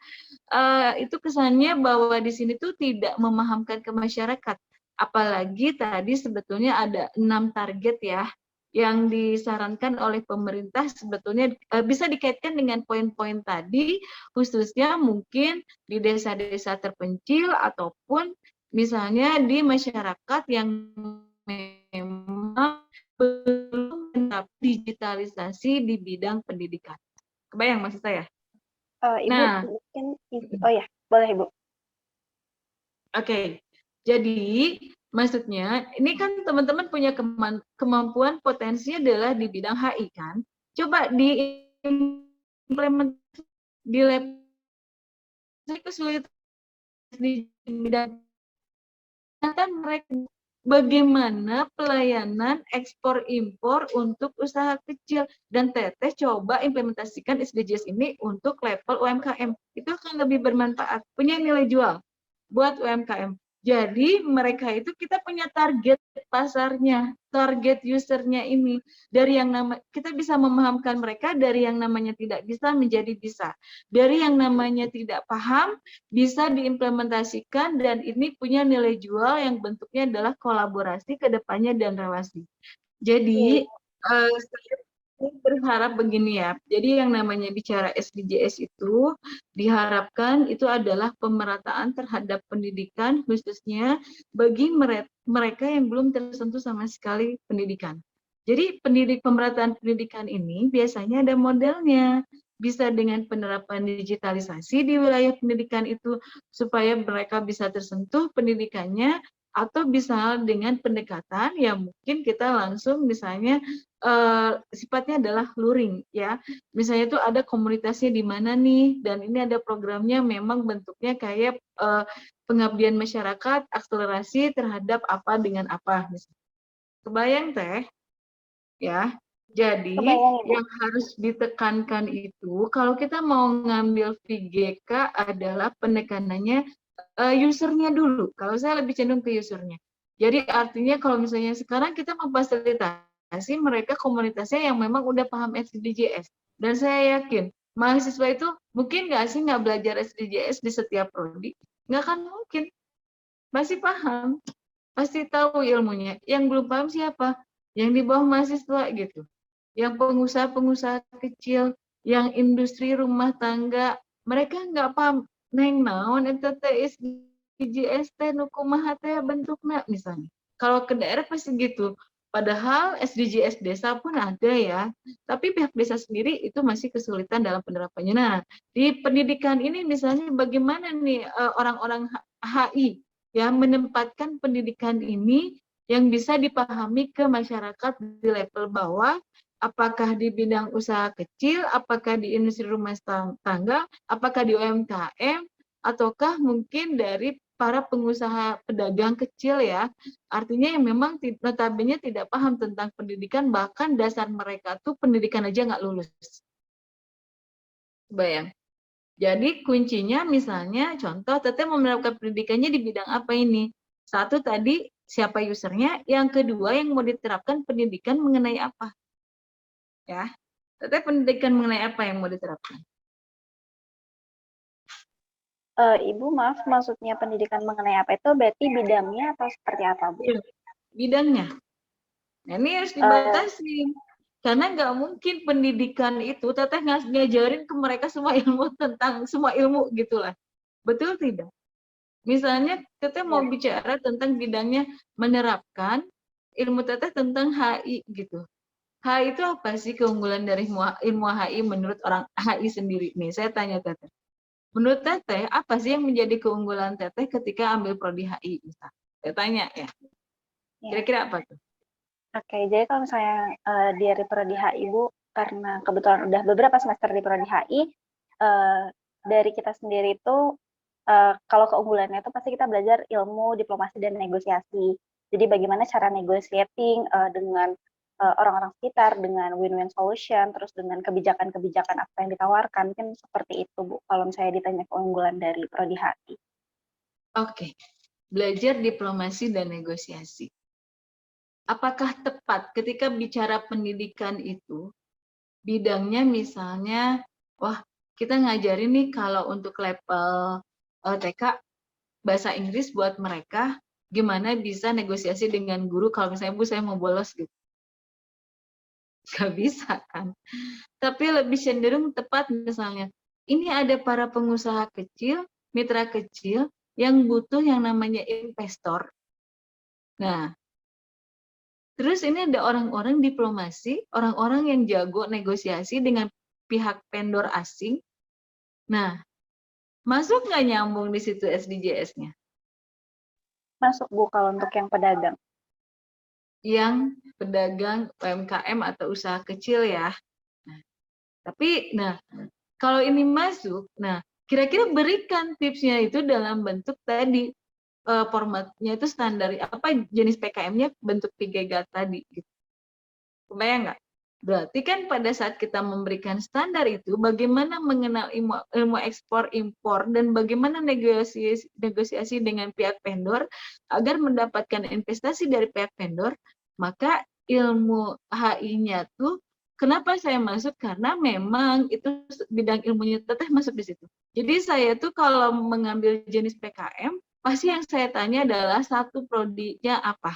itu kesannya bahwa di sini tuh tidak memahamkan ke masyarakat. Apalagi tadi sebetulnya ada 6 target ya, yang disarankan oleh pemerintah sebetulnya bisa dikaitkan dengan poin-poin tadi, khususnya mungkin di desa-desa terpencil ataupun misalnya di masyarakat yang memang belum mendapat digitalisasi di bidang pendidikan. Kebayang maksud saya? Ibu mungkin, oh ya, boleh Ibu. Oke, jadi maksudnya ini kan teman-teman punya kemampuan potensinya adalah di bidang HI kan? Coba diimplementasi di lab kesulitan di bidang kan mereka bagaimana pelayanan ekspor impor untuk usaha kecil, dan Teteh coba implementasikan SDGs ini untuk level UMKM, itu akan lebih bermanfaat, punya nilai jual buat UMKM. Jadi mereka itu kita punya target pasarnya, target usernya ini dari yang kita bisa memahamkan mereka dari yang namanya tidak bisa menjadi bisa, dari yang namanya tidak paham bisa diimplementasikan, dan ini punya nilai jual yang bentuknya adalah kolaborasi ke depannya dan relasi. Jadi saya berharap begini ya, jadi yang namanya bicara SDGs itu diharapkan itu adalah pemerataan terhadap pendidikan khususnya bagi mereka yang belum tersentuh sama sekali pendidikan. Jadi pemerataan pendidikan ini biasanya ada modelnya, bisa dengan penerapan digitalisasi di wilayah pendidikan itu supaya mereka bisa tersentuh pendidikannya, atau bisa dengan pendekatan yang mungkin kita langsung misalnya sifatnya adalah luring ya, misalnya itu ada komunitasnya di mana nih, dan ini ada programnya memang bentuknya kayak pengabdian masyarakat, akselerasi terhadap apa dengan apa misalnya. Kebayang Teh ya. Jadi yang harus ditekankan itu kalau kita mau ngambil VGK adalah penekanannya usernya dulu. Kalau saya lebih cenderung ke usernya. Jadi artinya kalau misalnya sekarang kita memfasilitasi mereka komunitasnya yang memang udah paham SDGs. Dan saya yakin mahasiswa itu mungkin nggak sih nggak belajar SDGs di setiap prodi? Nggak akan mungkin. Masih paham, pasti tahu ilmunya. Yang belum paham siapa? Yang di bawah mahasiswa gitu. Yang pengusaha-pengusaha kecil, yang industri rumah tangga, mereka nggak paham. Neng naon eta teh SDGs teh nu kumaha teh bentukna misalnya. Kalau ke daerah pasti gitu. Padahal SDGs desa pun ada ya, tapi pihak desa sendiri itu masih kesulitan dalam penerapannya. Nah, di pendidikan ini misalnya bagaimana nih orang-orang HI ya menempatkan pendidikan ini yang bisa dipahami ke masyarakat di level bawah, apakah di bidang usaha kecil, apakah di industri rumah tangga, apakah di UMKM, ataukah mungkin dari para pengusaha pedagang kecil ya. Artinya yang memang notabene tidak paham tentang pendidikan, bahkan dasar mereka tuh pendidikan aja nggak lulus. Bayang. Jadi kuncinya misalnya contoh Teteh mau menerapkan pendidikannya di bidang apa ini? Satu tadi siapa usernya, yang kedua yang mau diterapkan pendidikan mengenai apa? Ya. Teteh pendidikan mengenai apa yang mau diterapkan? Ibu, maaf, maksudnya pendidikan mengenai apa itu berarti bidangnya atau seperti apa, Bu? Bidangnya. Nah, ini harus dibatasi. Karena nggak mungkin pendidikan itu Teteh ngajarin ke mereka semua ilmu tentang semua ilmu gitulah. Betul tidak? Misalnya Teteh mau bicara tentang bidangnya menerapkan ilmu Teteh tentang HI gitu. HI itu apa sih keunggulan dari ilmu HI menurut orang HI sendiri? Nih, saya tanya Teteh. Menurut Teteh, apa sih yang menjadi keunggulan Teteh ketika ambil prodi HI? Saya tanya ya. Kira-kira apa tuh? Oke, jadi kalau misalnya dari prodi HI, Bu, karena kebetulan udah beberapa semester di prodi HI, dari kita sendiri itu kalau keunggulannya itu pasti kita belajar ilmu diplomasi dan negosiasi. Jadi bagaimana cara negotiating dengan orang-orang sekitar, dengan win-win solution, terus dengan kebijakan-kebijakan apa yang ditawarkan, mungkin seperti itu, Bu, kalau misalnya ditanya keunggulan dari prodi HI. Oke, belajar diplomasi dan negosiasi. Apakah tepat ketika bicara pendidikan itu, bidangnya misalnya, wah kita ngajarin nih kalau untuk level TK, bahasa Inggris buat mereka, gimana bisa negosiasi dengan guru kalau misalnya Bu saya mau bolos gitu. Gak bisa kan. Tapi lebih cenderung tepat misalnya, ini ada para pengusaha kecil, mitra kecil, yang butuh yang namanya investor. Nah, terus ini ada orang-orang diplomasi, orang-orang yang jago negosiasi dengan pihak vendor asing. Nah, masuk nggak nyambung di situ SDGs-nya? Masuk, Bu, kalau untuk yang pedagang. Yang pedagang UMKM atau usaha kecil ya. Nah, tapi, kalau ini masuk, kira-kira berikan tipsnya itu dalam bentuk tadi, formatnya itu standar, apa jenis PKM-nya bentuk 3G tadi. Gitu. Kebayang nggak? Berarti kan pada saat kita memberikan standar itu, bagaimana mengenal ilmu ekspor impor dan bagaimana negosiasi dengan pihak vendor agar mendapatkan investasi dari pihak vendor, maka ilmu HI-nya tuh kenapa saya masuk? Karena memang itu bidang ilmunya Teteh masuk di situ. Jadi saya tuh kalau mengambil jenis PKM, pasti yang saya tanya adalah satu prodinya apa.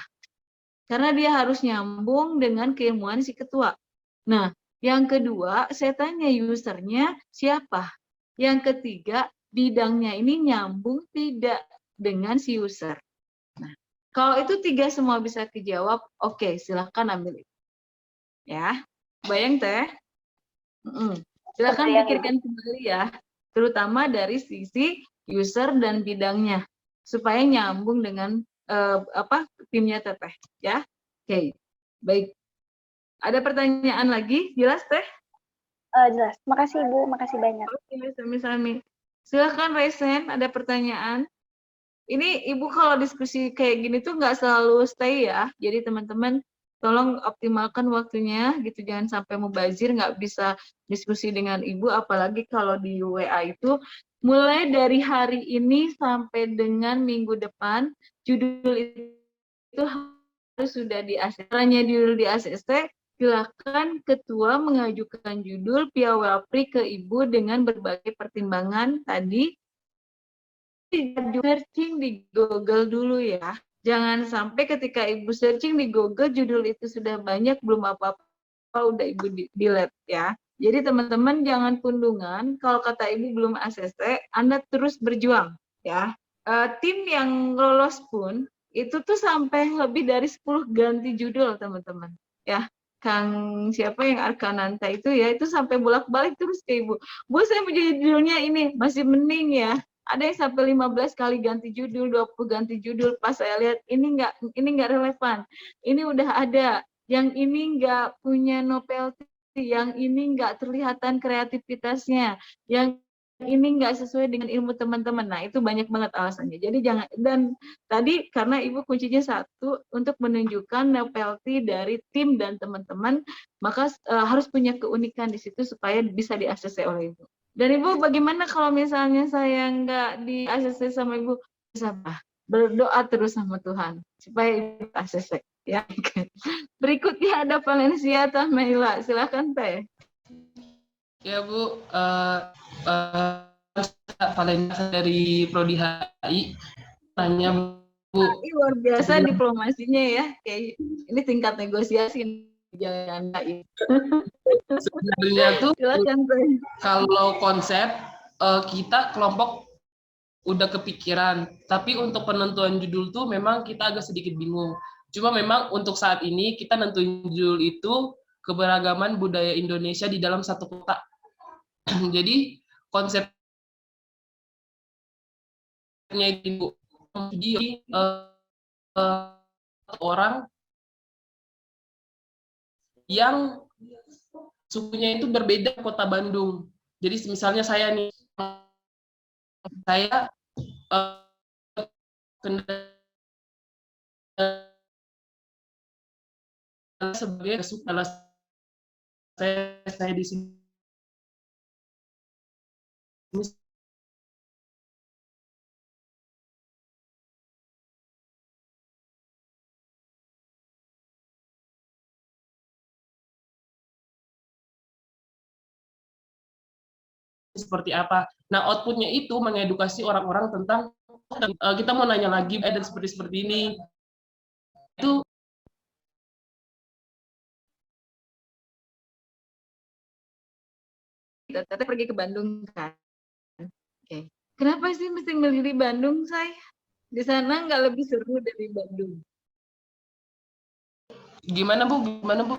Karena dia harus nyambung dengan keilmuan si ketua. Nah, yang kedua, saya tanya usernya siapa. Yang ketiga, bidangnya ini nyambung tidak dengan si user. Nah, kalau itu 3 semua bisa dijawab, oke, silahkan ambil itu. Ya, bayang Teh. Silahkan pikirkan kembali ya, terutama dari sisi user dan bidangnya, supaya nyambung dengan timnya Teteh. Ya, oke, baik. Ada pertanyaan lagi? Jelas, Teh? Jelas. Makasih, Bu. Makasih banyak. Oke, sami-sami. Silahkan, Resen, ada pertanyaan? Ini Ibu kalau diskusi kayak gini tuh nggak selalu stay ya. Jadi teman-teman tolong optimalkan waktunya gitu. Jangan sampai mubazir, nggak bisa diskusi dengan Ibu. Apalagi kalau di WA itu mulai dari hari ini sampai dengan minggu depan, judul itu harus sudah di ACC. Caranya judul di ACC, silakan ketua mengajukan judul via Wellpri ke Ibu dengan berbagai pertimbangan tadi. Searching di Google dulu ya. Jangan sampai ketika Ibu searching di Google judul itu sudah banyak, belum apa-apa udah Ibu delete ya. Jadi teman-teman jangan pundungan, kalau kata Ibu belum ACC, Anda terus berjuang ya. Tim yang lolos pun itu tuh sampai lebih dari 10 ganti judul teman-teman ya. Kang siapa yang Arkananta itu ya, itu sampai bolak-balik terus ke Ibu. Bu, saya mau jadi judulnya ini, masih mending ya. Ada yang sampai 15 kali ganti judul, 20 ganti judul. Pas saya lihat ini nggak relevan. Ini udah ada. Yang ini nggak punya novelty, yang ini nggak terlihatan kreativitasnya, yang ini nggak sesuai dengan ilmu teman-teman. Nah, itu banyak banget alasannya. Jadi jangan, dan tadi karena Ibu kuncinya satu, untuk menunjukkan loyalty dari tim dan teman-teman, maka harus punya keunikan di situ supaya bisa diakses oleh Ibu. Dan Ibu, bagaimana kalau misalnya saya nggak diakses sama Ibu? Bisa apa? Berdoa terus sama Tuhan supaya Ibu akses ya. Berikutnya ada Valencia Tahmaila. Silakan Teh. Ya Bu, Valencia dari Prodi HI nanya Bu. Luar biasa diplomasinya ya, kayak ini tingkat negosiasi jangan Sebenarnya tuh silakan kalau konsep kita kelompok udah kepikiran, tapi untuk penentuan judul tuh memang kita agak sedikit bingung. Cuma memang untuk saat ini kita nentuin judul itu keberagaman budaya Indonesia di dalam satu kota. Jadi konsepnya itu di orang yang sukunya itu berbeda kota Bandung. Jadi misalnya saya nih, saya sebagai suku saya di sini seperti apa. Nah, outputnya itu mengedukasi orang-orang tentang kita mau nanya lagi dan seperti ini. Itu Teteh pergi ke Bandung kan. Oke. Kenapa sih mesti milih Bandung, saya? Di sana nggak lebih seru dari Bandung. Gimana Bu? Gimana Bu?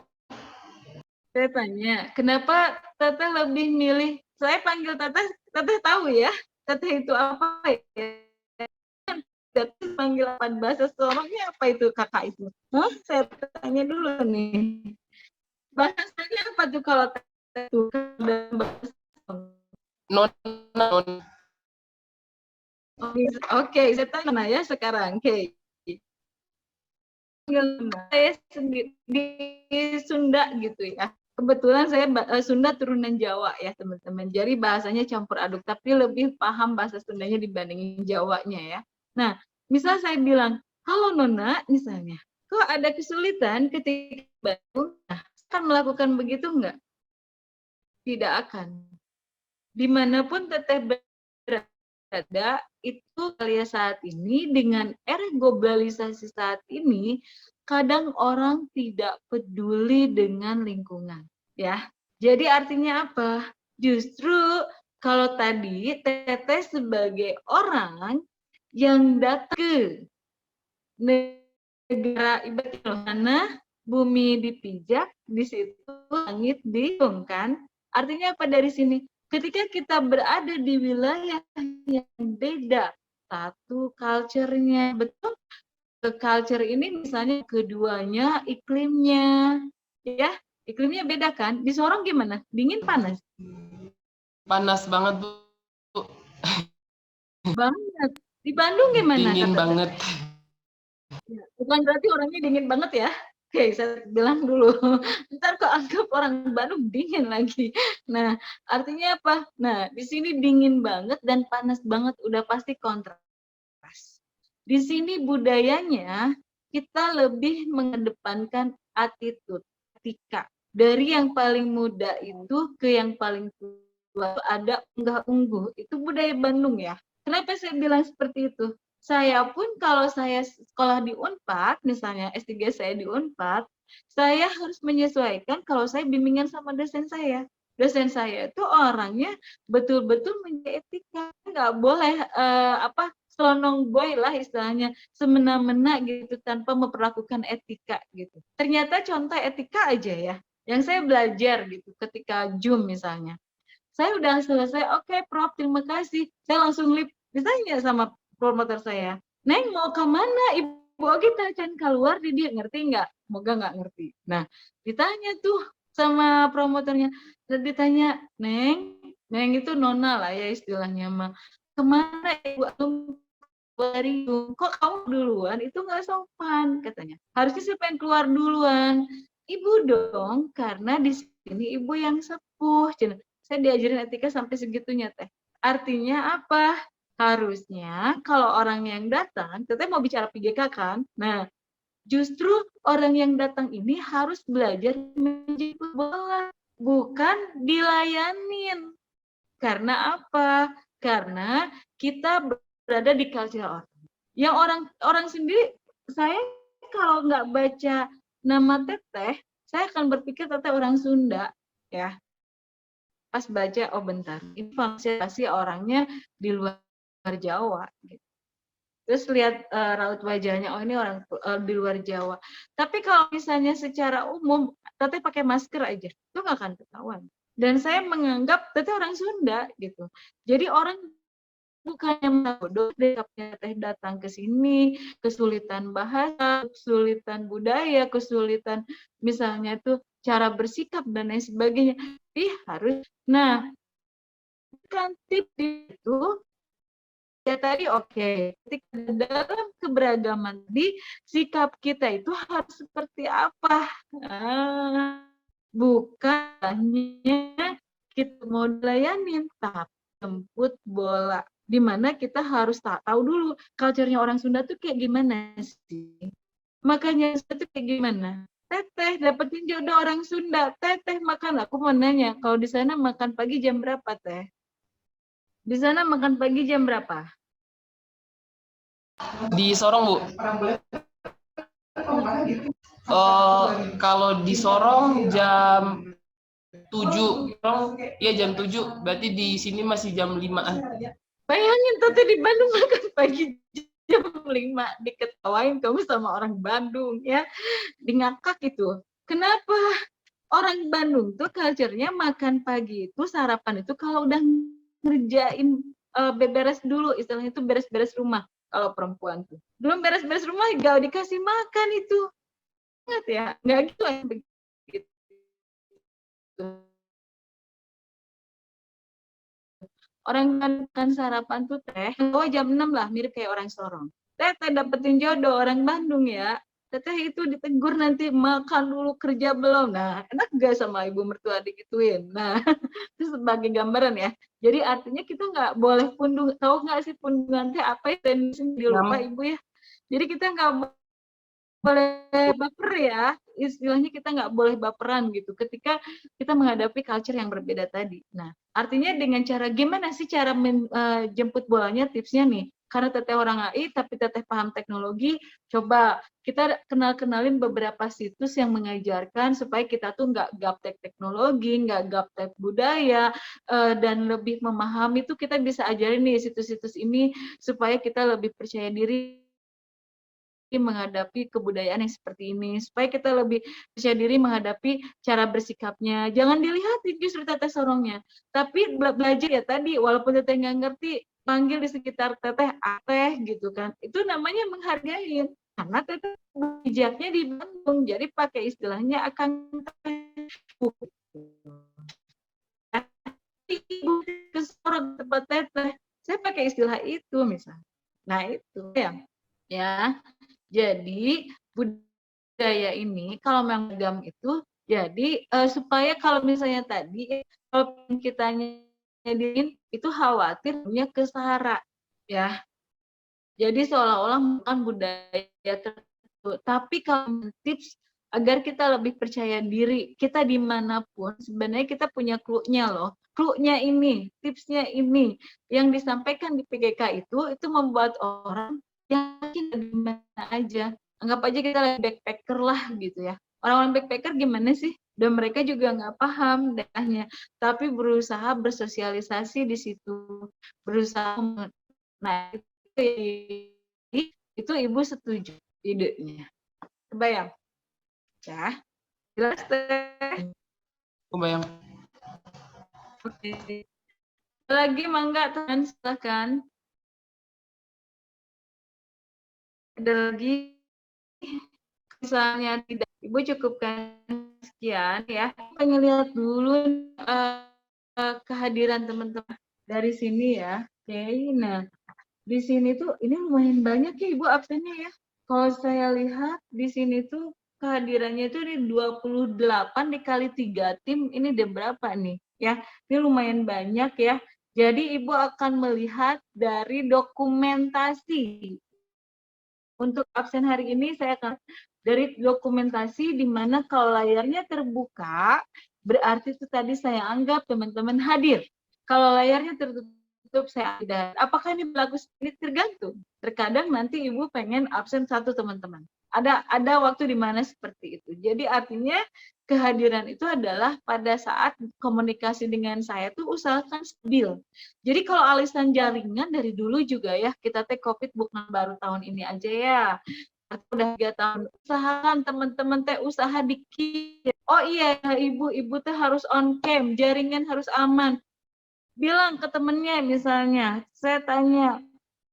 Saya tanya, kenapa Teteh lebih milih, saya panggil Teteh, Teteh tahu ya, Teteh itu apa ya? Teteh panggil apa bahasa Sorongnya apa itu kakak itu? Hah? Saya tanya dulu nih. Bahasanya apa tuh kalau Teteh itu dalam bahasa Sorong? Non. Oke, saya tanya ya sekarang. Oke. Saya sendiri di Sunda gitu ya. Kebetulan saya Sunda turunan Jawa ya teman-teman. Jadi bahasanya campur aduk, tapi lebih paham bahasa Sundanya dibandingin Jawanya ya. Nah, misal saya bilang, halo Nona, misalnya, kok ada kesulitan ketika Bandung? Nah, akan melakukan begitu enggak? Tidak akan. Dimanapun Teteh berada, itu kalian saat ini dengan era globalisasi saat ini, kadang orang tidak peduli dengan lingkungan, ya. Jadi artinya apa? Justru kalau tadi Teteh sebagai orang yang datang ke negara ibaratnya mana bumi dipijak, di situ langit diurungkan. Artinya apa dari sini? Ketika kita berada di wilayah yang beda, satu culture-nya, betul? Culture ini misalnya keduanya iklimnya, ya iklimnya beda kan? Di Sorong gimana? Dingin panas? Panas banget Bu. Banget. Di Bandung gimana? Dingin banget. Bukan berarti orangnya dingin banget ya. Oke, saya bilang dulu. Ntar kok anggap orang Bandung dingin lagi. Nah, artinya apa? Nah, di sini dingin banget dan panas banget, udah pasti kontras. Di sini budayanya kita lebih mengedepankan attitude, etika. Dari yang paling muda itu ke yang paling tua ada unggah-ungguh. Itu budaya Bandung ya. Kenapa saya bilang seperti itu? Saya pun kalau saya sekolah di Unpad, misalnya S3 saya di Unpad, saya harus menyesuaikan kalau saya bimbingan sama dosen saya. Dosen saya itu orangnya betul-betul menjaga etika, nggak boleh selonong boy lah istilahnya, semena-mena gitu tanpa memperlakukan etika gitu. Ternyata contoh etika aja ya, yang saya belajar gitu ketika Zoom misalnya. Saya udah selesai, oke, Prof, terima kasih. Saya langsung ditanya sama promotor saya, Neng mau kemana? Ibu kita akan keluar, dia ngerti nggak? Semoga nggak ngerti. Nah, ditanya tuh sama promotornya, ditanya, Neng, Nah, yang itu nona lah ya istilahnya mah. Kemana ibu Aquarium? Kok kamu duluan? Itu nggak sopan katanya. Harusnya siapa yang keluar duluan? Ibu dong, karena di sini ibu yang sepuh. Saya diajarin etika sampai segitunya teh. Artinya apa? Harusnya kalau orang yang datang, teteh mau bicara PGK kan? Nah, justru orang yang datang ini harus belajar menjemput bola, bukan dilayanin. Karena apa? Karena kita berada di culture orang. Yang orang sendiri, saya kalau nggak baca nama teteh, saya akan berpikir teteh orang Sunda, ya. Pas baca, oh bentar, ini pasti orangnya di luar Jawa. Gitu. Terus lihat raut wajahnya, oh ini orang di luar Jawa. Tapi kalau misalnya secara umum, teteh pakai masker aja, itu nggak akan ketahuan. Dan saya menganggap teteh orang Sunda gitu. Jadi orang bukannya bodoh, teteh datang ke sini, kesulitan bahasa, kesulitan budaya, kesulitan misalnya itu cara bersikap dan lain sebagainya. Tapi harus, nah, kan tips itu ya tadi oke. Ketika dalam keberagaman di sikap kita itu harus seperti apa? Bukan hanya kita mau dilayanin, tapi jemput bola. Di mana kita harus tahu dulu culture-nya orang Sunda tuh kayak gimana sih? Makanya itu kayak gimana? Teteh dapetin jodoh orang Sunda. Teteh makan. Aku mau nanya, kalau di sana makan pagi jam berapa, Teh? Di sana makan pagi jam berapa? Di Sorong, Bu. Kalau di Sorong jam 7. Iya jam 7. Berarti di sini masih jam 5-an. Bayangin Teteh di Bandung makan pagi jam 5. Diketawain kamu sama orang Bandung ya. Di ngakak itu. Kenapa? Orang Bandung tuh culture-nya makan pagi itu, sarapan itu kalau udah ngerjain beberes dulu, istilahnya itu beres-beres rumah. Kalau perempuan tuh belum beres-beres rumah gak dikasih makan itu. Ingat ya, nggak gitu ya begitu. Orang makan sarapan tuh teh, jam 6 lah, mirip kayak orang Sorong. Teteh dapetin jodoh orang Bandung ya. Teteh itu ditegur nanti makan dulu kerja belum. Nah, enak gak sama ibu mertua digituin? Nah, itu sebagai gambaran ya. Jadi artinya kita nggak boleh pundung. Tahu nggak sih pundungan teh apa ya? Di lupa ibu ya. Jadi kita nggak boleh baper ya, istilahnya kita nggak boleh baperan gitu ketika kita menghadapi culture yang berbeda tadi. Nah, artinya dengan cara gimana sih cara jemput bolanya, tipsnya nih, karena teteh orang AI tapi teteh paham teknologi, coba kita kenalin beberapa situs yang mengajarkan supaya kita tuh nggak gaptek teknologi, nggak gaptek budaya, dan lebih memahami itu kita bisa ajarin nih situs-situs ini supaya kita lebih percaya diri menghadapi kebudayaan yang seperti ini, supaya kita lebih percaya diri menghadapi cara bersikapnya. Jangan dilihatin justru teteh sorongnya, tapi belajar ya tadi, walaupun teteh nggak ngerti, panggil di sekitar teteh ateh gitu kan, itu namanya menghargai, karena teteh bijaknya di Bandung, jadi pakai istilahnya akan ke Sorong tempat teteh, saya pakai istilah itu misalnya. Nah itu ya. Jadi budaya ini kalau memang beragam itu, jadi supaya kalau misalnya tadi kalau kita nyediin itu khawatir punya kesara ya. Jadi seolah-olah bukan budaya tertentu. Tapi kalau tips agar kita lebih percaya diri, kita dimanapun sebenarnya kita punya clue-nya loh. Clue-nya ini, tipsnya ini yang disampaikan di PGK itu membuat orang yakin di mana aja. Anggap aja kita lagi backpacker lah gitu ya. Orang-orang backpacker gimana sih? Dan mereka juga nggak paham daerahnya, tapi berusaha bersosialisasi di situ, berusaha. Nah itu ibu setuju idenya. Kebayang? Ya, jelas teh. Kebayang. Oke. Lagi mangga teman silakan. Ada lagi? Misalnya tidak, ibu cukupkan sekian ya. Pengen lihat dulu kehadiran kehadiran teman-teman dari sini ya. Oke, nah di sini tuh ini lumayan banyak ya Ibu absennya ya. Kalau saya lihat di sini tuh kehadirannya itu di 28 dikali 3 tim, ini ada berapa nih? Ya, ini lumayan banyak ya. Jadi Ibu akan melihat dari dokumentasi. Untuk absen hari ini saya akan dari dokumentasi di mana kalau layarnya terbuka, berarti itu tadi saya anggap teman-teman hadir. Kalau layarnya tertutup, saya tidak. Apakah ini berlaku? Ini tergantung. Terkadang nanti Ibu pengen absen satu teman-teman. Ada waktu di mana seperti itu. Jadi artinya kehadiran itu adalah pada saat komunikasi dengan saya tuh usahakan stabil. Jadi kalau alisan jaringan dari dulu juga ya, kita teh COVID bukan baru tahun ini aja ya. Udah 3 tahun. Usahakan teman-teman teh usaha dikit. Oh iya ibu teh harus on cam, jaringan harus aman. Bilang ke temennya misalnya, saya tanya,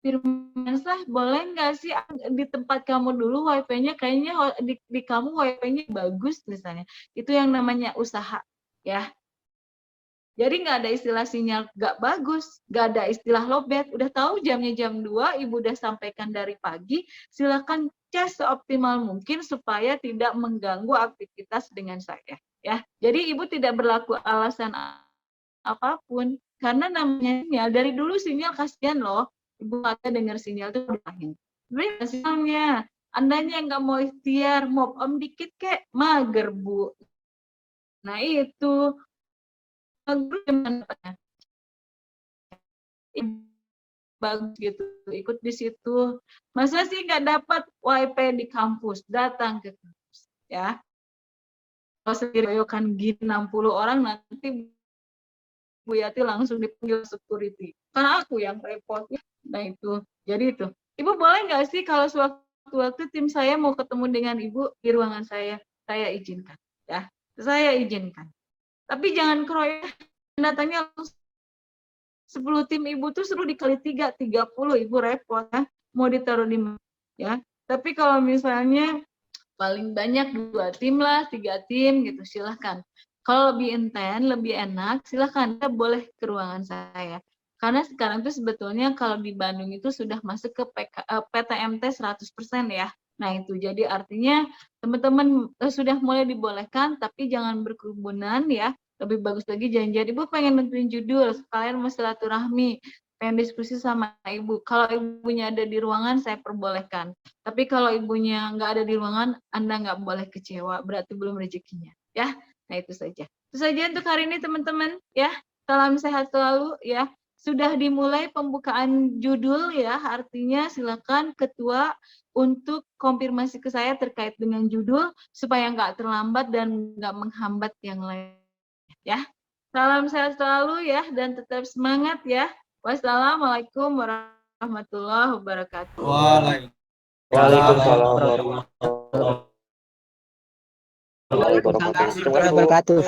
Firmansah, boleh nggak sih di tempat kamu dulu wifi-nya kayaknya di kamu wifi-nya bagus misalnya. Itu yang namanya usaha ya. Jadi nggak ada istilah sinyal nggak bagus, nggak ada istilah lowbat. Udah tahu jamnya jam 2, Ibu udah sampaikan dari pagi, silakan cas seoptimal mungkin supaya tidak mengganggu aktivitas dengan saya. Ya, jadi Ibu tidak berlaku alasan apapun, karena namanya sinyal, dari dulu sinyal kasihan loh. Ibu kata dengar sinyal itu lain. Sebenarnya sinyalnya, andanya nggak mau ikhtiar, mau om dikit kek, mager Bu. Nah itu, gimana bagus gitu, ikut di situ. Masa sih nggak dapat wifi di kampus, datang ke kampus ya. Kalau sendiri kan gini 60 orang nanti Bu Yati langsung dipanggil security. Karena aku yang repot. Nah itu, jadi itu. Ibu boleh nggak sih kalau sewaktu-waktu tim saya mau ketemu dengan Ibu di ruangan saya izinkan. Ya, saya izinkan. Tapi jangan keroyokan, datangnya langsung 10 tim Ibu tuh suruh dikali 3, 30, Ibu repot kan. Mau ditaruh di mana ya. Tapi kalau misalnya paling banyak 2 tim lah, 3 tim gitu, silahkan. Kalau lebih intens, lebih enak, silahkan boleh ke ruangan saya. Karena sekarang tuh sebetulnya kalau di Bandung itu sudah masuk ke PTMT 100% ya. Nah itu jadi artinya teman-teman sudah mulai dibolehkan, tapi jangan berkerubunan ya. Lebih bagus lagi janjian, Ibu pengen nentuin judul, sekalian mau silaturahmi, pengen diskusi sama Ibu. Kalau Ibunya ada di ruangan, saya perbolehkan. Tapi kalau Ibunya nggak ada di ruangan, Anda nggak boleh kecewa, berarti belum rezekinya. Ya, nah itu saja. Itu saja untuk hari ini teman-teman. Ya, salam sehat selalu. Ya, sudah dimulai pembukaan judul ya. Artinya silakan ketua untuk konfirmasi ke saya terkait dengan judul supaya nggak terlambat dan nggak menghambat yang lain. Ya, salam sehat selalu ya dan tetap semangat ya. Wassalamualaikum warahmatullahi wabarakatuh. Waalaikumsalam warahmatullahi wabarakatuh. Waalaikumsalam warahmatullahi wabarakatuh.